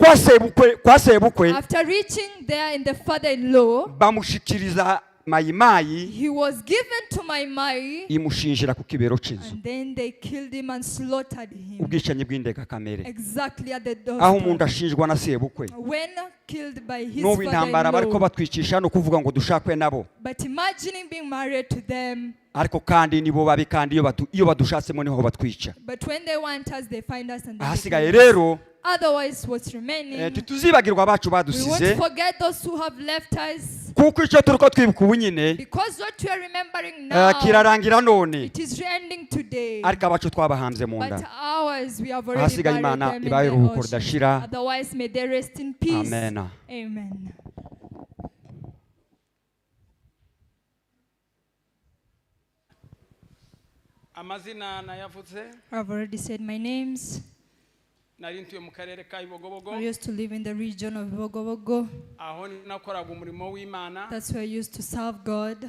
kwa sebukwe, After reaching there in the father-in-law, bamushikiriza mayimayi, he was given to Mai, imushinjira ku kibero cy'inzu. and then they killed him and slaughtered him. Ubwicanyi bw'indengakamere, Exactly at the aho umuntu doorstep. ashinjwa na sebukwe. When killed by his N'ubu intambara bariko father-in-law. batwicisha no kuvuga ngo dushakwe nabo, But imagining being married to them, ariko kandi nibo babi, kandi iyo badushatsemo niho batwica. but when they want us, they find us and they Ahasigaye kill us. rero Otherwise, what's remaining? tutuzibagirwa abacu We badusize, won't forget those who have left us, kuko icyo turiko twibuka ubu nyine because what we are remembering now, kirarangira none, it is ending today. ariko abacu twabahambye mu But nda. ours, we have already Ahasigaye buried Imana them in ibahe the uruhuko ocean. rudashira. Otherwise, may they rest in peace. Amen. Amen. amazina nayavuze. I've already said my names. Nari ntuye mu karere ka Ibogobogo, I used to live in the region of Bogobogo. aho nakoraga umurimo w'Imana That's where I used to serve God,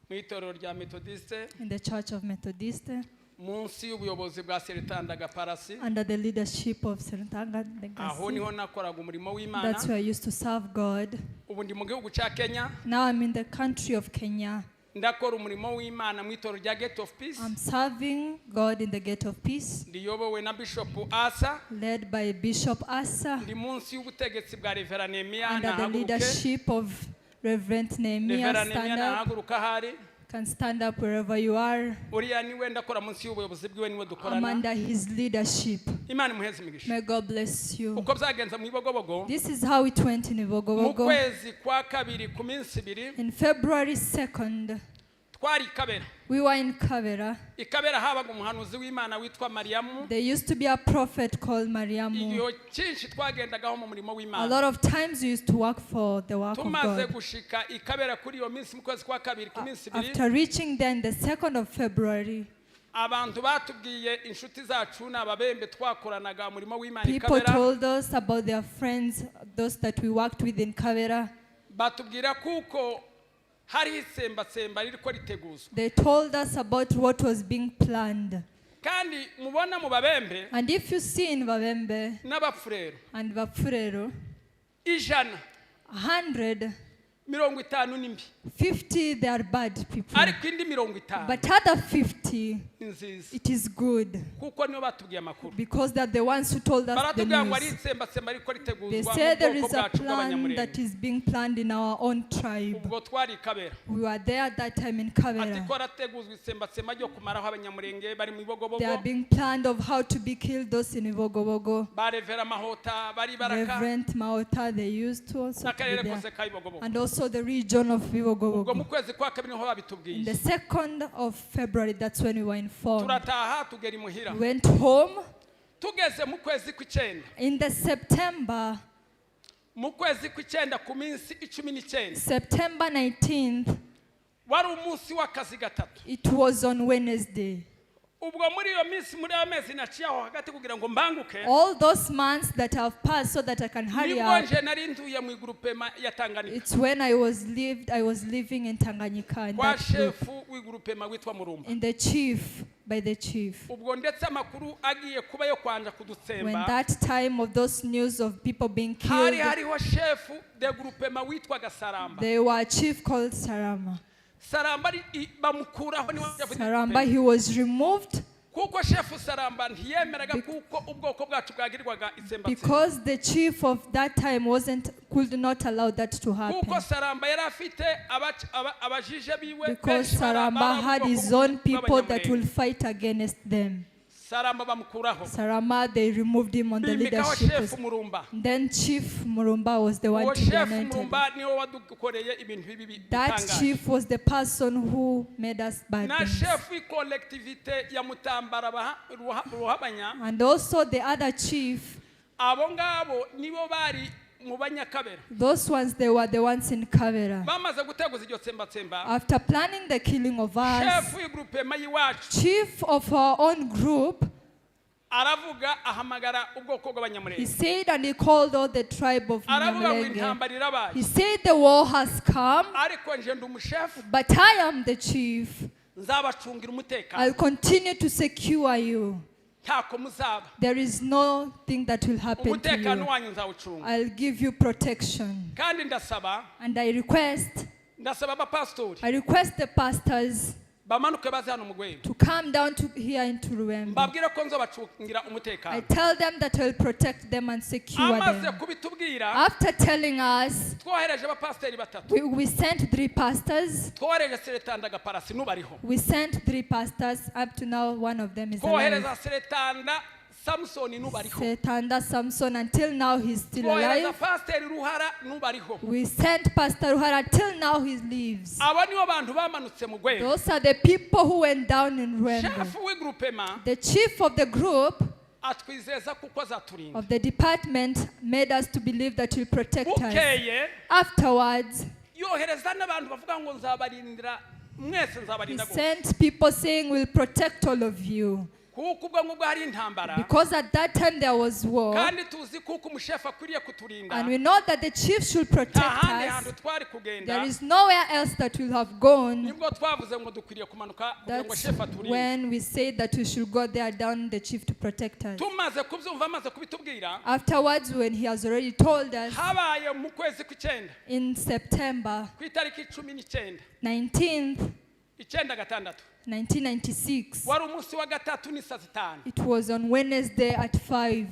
mu itorero rya Methodiste in the Church of Methodist, munsi y'ubuyobozi bwa Seritandaga Parasi. under the leadership of Serentanga Aho Degasi. niho nakoraga umurimo w'Imana. That's where I used to serve God. Ubu ndi mu gihugu cya Kenya, Now I'm in the country of Kenya. ndakora umurimo w'Imana mu itorero rya Gate of Peace. I'm serving God in the Gate of Peace, Ndiyobowe na Bishop Asa. led by Bishop Asa, Ndi munsi y'ubutegetsi bwa Reverend Nehemiah under the Nahaguruke. leadership of Reverend Nehemiah. Reverend Nehemiah Stand up. Nahaguruka ahari. Can stand up wherever you are. Uriya niwe ndakora munsi y'ubuyobozi bwiwe, niwe I'm dukorana. under his leadership. Imana imuheze imigisha. May God bless you. Uko byagenze mu Ibogobogo, This is how it went in mu Ibogobogo. kwezi kwa kabiri ku minsi ibiri In February 2nd, twari Kabera. we were in Kavera. Ikabera habaga umuhanuzi w'Imana witwa Mariamu. There used to be a prophet called Mariamu. Igihe cyinshi twagendagaho mu murimo A w'Imana. lot of times we used to work for the work of Tumaze God. gushika Ikabera kuri iyo minsi mu kwezi kwa kabiri ku minsi ibiri, After reaching then the 2nd of February, abantu batubwiye inshuti zacu n'ababembe twakoranaga umurimo w'Imana people Ikabera, told us about their friends, those that we worked with in Kavera. batubwira kuko hari itsembatsemba ririko riteguzwa. They told us about what was being planned. Kandi mubona mu babembe And if you see in Babembe n'abafurero and Bapfurero, 100, 150 50 they are bad people. ariko indi 50 But other 50, ni nziza, it is good. kuko niyo batubwiye amakuru. Because they're the ones who told us the Baratubwira ngo ari news. itsembatsemba ririko They riteguzwa say mu there bwoko is a bwacu plan that bw'abanyamurenge. is being planned in our own tribe. Ubwo twari Kabera. We were there at that time in Ati Kavera. ko rateguzwa itsembatsemba ryo kumaraho abanyamurenge bari mu They Ibogobogo. are being planned of how to be killed, those in Ivogobogo. Barevera Mahota bari Baraka Reverend Maota, they used to also to n'akarere be kose there. ka Ibogobogo. And also also the region of ubwo mu Bibogobogo. kwezi kwa kabiri niho In babitubwiye the 2nd of February, that's when we were informed. turataha tugera imuhira We went home. tugeze mu kwezi kw'icyenda In the September mu kwezi kw'icyenda ku minsi 19 September 19th, wari umunsi w'akazi gatatu it was on Wednesday. ubwo muri iyo minsi muri amezi naciye aho hagati kugira ngo mbanguke All those months that have passed so that I can hurry nibwo up, nje nari ntuye mu igurupema ya Tanganyika it's when I was living in Tanganyika in kwa that group, shefu w'igurupema witwa Murumba in the chief, by the chief. ubwo ndetse amakuru agiye kuba yo kwanja When kudutsemba that time of those news of people being hari killed, hariho shefu de grupema witwaga Saramba there were a chief called Sarama. Saramba bamukuraho niwe Saramba, he was removed kuko shefu Saramba ntiyemeraga kuko ubwoko bwacu bwagirirwaga itsembatsemba because the chief of that time could not allow that to happen. kuko Saramba yari afite abajije biwe Because Saramba had his own people that will fight against them. Saramba bamukuraho Sarama, they removed him on the bimikaho leadership. shefu Murumba Then Chief Murumba was the one uwo to be shefu anointed. Murumba niwe wadukoreye ibintu bibi That bitangaje chief was the person who made us bad na things. shefu collectivité ya Mutambara ruhabanya And also the other chief, abo ngabo nibo bari mu Banyakabera those ones, they were the ones in Kavera. bamaze guteguza iryo tsembatsemba After planning the killing of us, shefu y'igurupema y'iwacu chief of our own group, aravuga ahamagara ubwoko he bw'abanyamurenge said and he called out the tribe of aravuga ngo Nyamulenge. intambara irabaye He said the war has come, ariko nje ndi umushefu but I am the chief. nzabacungira umutekano I'll continue to secure you. ntako muzaba There is nothing that will happen to umutekano you. wanyu nzawucunga I'll give you protection. kandi ndasaba And I request abapasitori the pastors bamanuke baze hano mu Rwego to come down to here into Ruembe. mbabwire ko nzobacungira I umutekano tell them that I'll protect them and secure amaze them. kubitubwira After telling us, twohereje abapasiteri batatu we sent 3 pastors. twohereje Seretanda Gaparasi n'ubariho We sent 3 pastors. Up to now, one of them is alive. twohereza Seretanda Samsoni n'ubariho Setanda Samson, until now he's still twohereza alive. pasiteri Ruhara n'ubariho We sent Pastor Ruhara, till now he lives. aba nibo bantu bamanutse mu Rwego Those are the people who went down in Ruembe. shefu w'igurupema The chief of the group atwizeza kuko azaturinda of the department made us to believe that he'll protect us. bukeye Afterwards, yohereza n'abantu bavuga ngo nzabarindira mwese he nzabarinda gose sent people saying, we'll protect all of you. kuko ubwo ngubwo hari intambara Because at that time there was war. kandi tuzi kuko umushefu akwiriye kuturinda And we know that the chief should protect nta handi hantu us. twari kugenda There is nowhere else that will have gone. nibwo twavuze ngo dukwiriye kumanuka kugira ngo That's shefu aturinde when we said that we should go there down the chief to protect us. tumaze kubyumva amaze kubitubwira Afterwards, when he has already told us habaye mu kwezi kw'icyenda in September ku itariki 19 19th, 1996 1996, wari umunsi wa gatatu ni saa 5 it was on Wednesday at 5.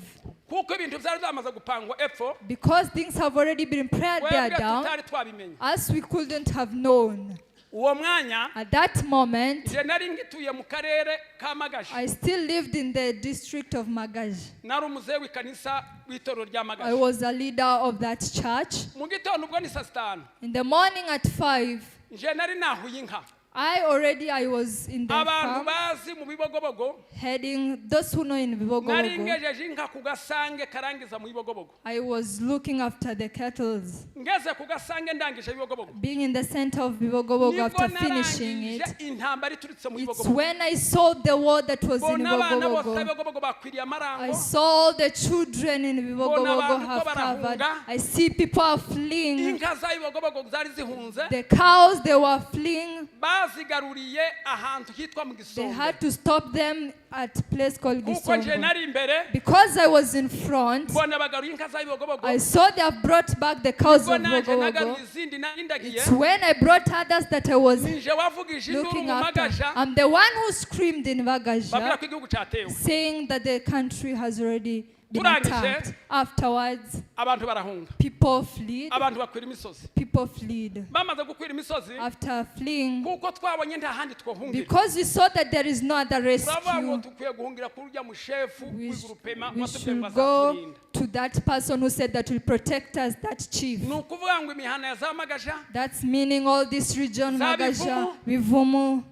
kuko ibintu byari byamaze gupangwa epfo Because things have already been prepared there twebwe down, tutari twabimenye as we couldn't have known. uwo mwanya At that moment, je nari ngituye mu karere ka Magaji I still lived in the district of Magaji. nari umuze w'ikanisa w'itorero rya I Magaji was a leader of that church. mu gitondo ubwo ni saa 5 In the morning at 5, je nari nahuye inka I was in the abantu farm bazi mu bibogobogo heading, those who know in nari Bibogobogo, ngejeje inka ku gasange karangiza mu bibogobogo I was looking after the cattle. ngeze ku gasange ndangije bibogobogo Being in the center of Bibogobogo nibwo after finishing narangije it, intambara iturutse mu it's bibogobogo when I saw the war that was in bona abana bose Bibogobogo. bibogobogo bakwiriye I amarango saw all the children in Bibogobogo abantu have ko covered. barahunga. I see people are fleeing. inka za bibogobogo zari zihunze The cows, they were fleeing. bazigaruriye ahantu hitwa mu They Gisonga had to stop them at a place called kuko nje Gisongo. nari imbere Because I was in front, mbona bagaruye inka za bibogobogo I saw they have brought back the cows ubwo of nanje Bibogobogo. nagaruye izindi narindagiye It's when I brought others that I was nije wavugije induru looking mu after. Magaja I'm the one who screamed in babwira Vagaja, ko igihugu cyatewe saying that the country has already been Turangije. attacked. Afterwards, abantu barahunga people fled. abantu bakwira imisozi People fled. bamaze gukwira imisozi After fleeing, kuko twabonye nta handi twohungira because we saw that there is no other turavuga ngo rescue, dukwiye guhungira kuri urya mushefu w'igurupema we watubwiye ngo should go azaturinda to that person who said that will protect us, that chief. ni ukuvuga ngo imihana ya za magaja That's meaning all this region, Za Magaja, Bivumu,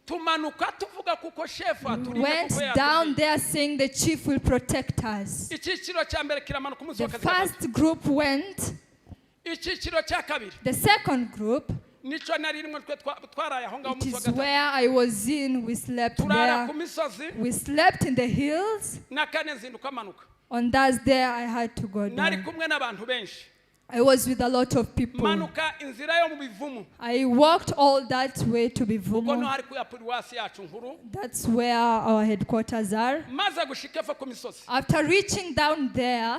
tumanuka tuvuga kuko shefu aturinda went kuko down yatubwiye there saying the chief will protect us. icyiciro cya mbere kiramanuka umunsi The wa kabiri first group went, icyiciro cya kabiri the second group, nicyo nari rimwe twe twaraye aho ngaho it umunsi wa is gatatu where I was in. We slept turara ku there. misozi We slept in the hills. na kane nzinduka amanuka On Thursday, I had to go nari down. kumwe n'abantu benshi I was with a lot of people. manuka inzira yo mu bivumu I walked all that way to ubwo no Bivumu. hari ku ya paruwasi yacu nkuru That's where our headquarters are. maze gushika epfo ku misozi After reaching down there,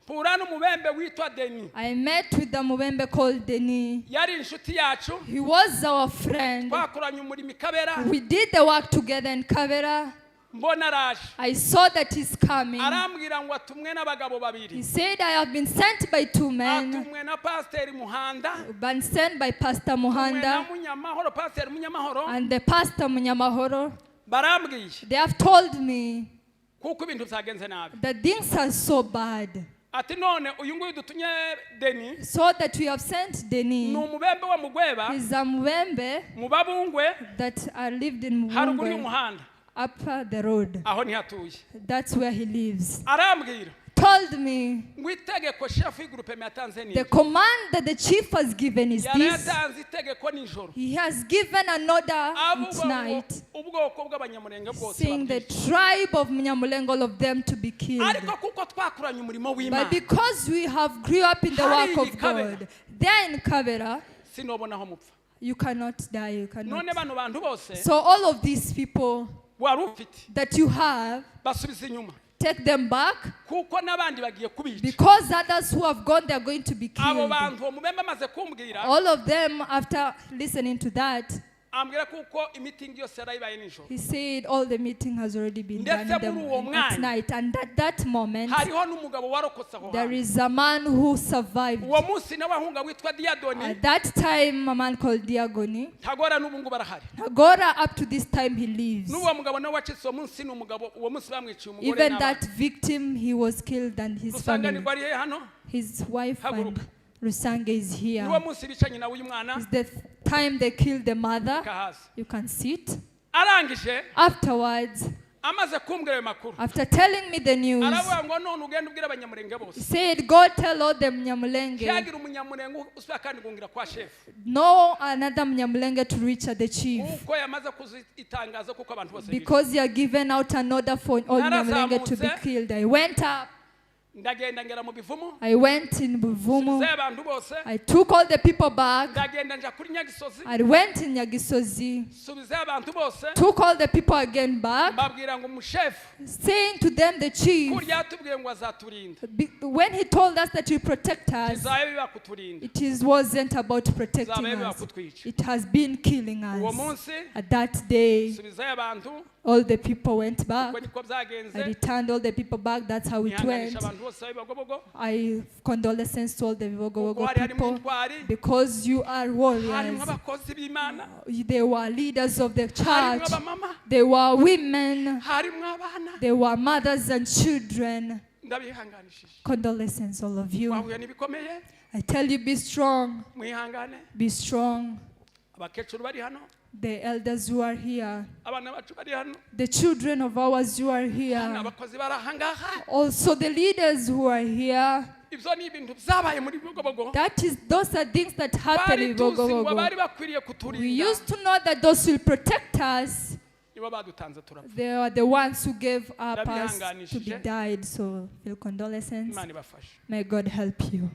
mpura n'umubembe witwa deni I met with the Mubembe called Deni. yari inshuti yacu He was our friend. twakoranye umurimo i kabera We did the work together in Kavera. mbona araje I saw that he's coming. arambwira ngo atumwe n'abagabo He babiri said, I have been sent by two men, atumwe na pasiteri muhanda been sent by Pastor atumwe na Muhanda munyamahoro pasiteri munyamahoro and the Pastor Munyamahoro. barambwiye They have told me kuko ibintu byagenze nabi that things are so bad, ati none uyu nguyu dutumye deni so that we have sent ni Deni. umubembe wa mugweba He's a Mubembe mu babungwe that lived in haruguru Mubembe, y'umuhanda up the road. aho ntihatuye That's where he lives. arambwira Told me ngo itegeko shefu y'igurupema yatanze the ni command that the chief has given is yari this. yatanze itegeko nijoro He has given an order at avuga ngo night ubwoko bw'abanyamurenge bwose saying the babwishe. tribe of Munyamulengo, all of them to be killed. ariko kuko twakuranye umurimo But w'imana because we have grew up in the Hari work of Kavera. God, there in Kavera, sinobona aho mupfa you cannot die. You cannot. none bano bantu bose So all of these people wari ufite that you have, basubiza inyuma take them back, kuko n'abandi bagiye kubica because others who have gone, they are going to be abo killed. bantu uwo mubembe amaze kumbwira All of them, after listening to that, ambwira kuko imitingi yose yarayibaye nijoro he said all the meeting has already been done Ndetse in muri uwo the, at mwanya, night. And at that moment, hariho n'umugabo warokotse aho there hantu is a man who survived. uwo munsi nawe ahunga witwa diyadoni At that time, a man called Diagoni. ntagora n'ubu ngubu arahari Agora, up to this time, he lives. n'uwo mugabo nawe wacitse uwo munsi ni umugabo uwo munsi bamwiciye umugore Even n'abana that victim, he was killed, and his family, rusanganirwa ari he hano his wife and Haguruka. Rusange is here. niwo munsi bica nyina w'uyu mwana It's the time they killed the mother. kahazi You can sit. arangije Afterwards, amaze kumbwira ayo makuru after telling me the news, aravuga ngo none ugenda ubwira abanyamurenge he bose said, go tell all the Mnyamulenge, ntiyagira umunyamurenge usubira kandi gungira kwa shefu no another Mnyamulenge to reach at the chief. kuko yamaze kuzitangaza kuko abantu bose bica. Because you are given out an order for all Mnyamulenge to be Narazamutse. killed. I went up. ndagenda ngera mu bivumu I went in Buvumu. ze abantu bose I took all the people back. ndagenda nja kuri nyagisozi I went in Nyagisozi. subize abantu bose Took all the people again back, mbabwira ngo umushefu saying to them, the chief, kurya yatubwiye ngo azaturinda when he told us that he protect us, bizabe biba kuturinda it wasn't about protecting bizabe biba us. kutwica It has been killing uwo us. munsi At that day, subize abantu all the people went back. uko niko byagenze I returned all the people back. That's how it went. nihanganisha abantu bose b'ibigobogo I condolences to all the kuko Vivogogo hari harimo people intwari because you are harimo warriors. abakozi b'imana They were leaders of the harimo church. abamama They were women. harimo abana They were mothers and children. ndabihanganishije Condolences, all of you. wahuye n'ibikomeye I tell you, be strong. mwihangane Be strong. abakecuru bari hano The elders who are here, abana bacu bari hano the children of ours who are here, n'abakozi bari ahangaha also the leaders who are here. ibyo ni ibintu byabaye muri bigobogo Those are things that happen bari in tuzi ngo Vivogogo. bari bakwiriye We kuturinda used to know that those who will protect us, nibo badutanze turapfa they are the ones who gave up us to be Ndabihanganishije. died. So feel condolences. imana ibafashe May God help you.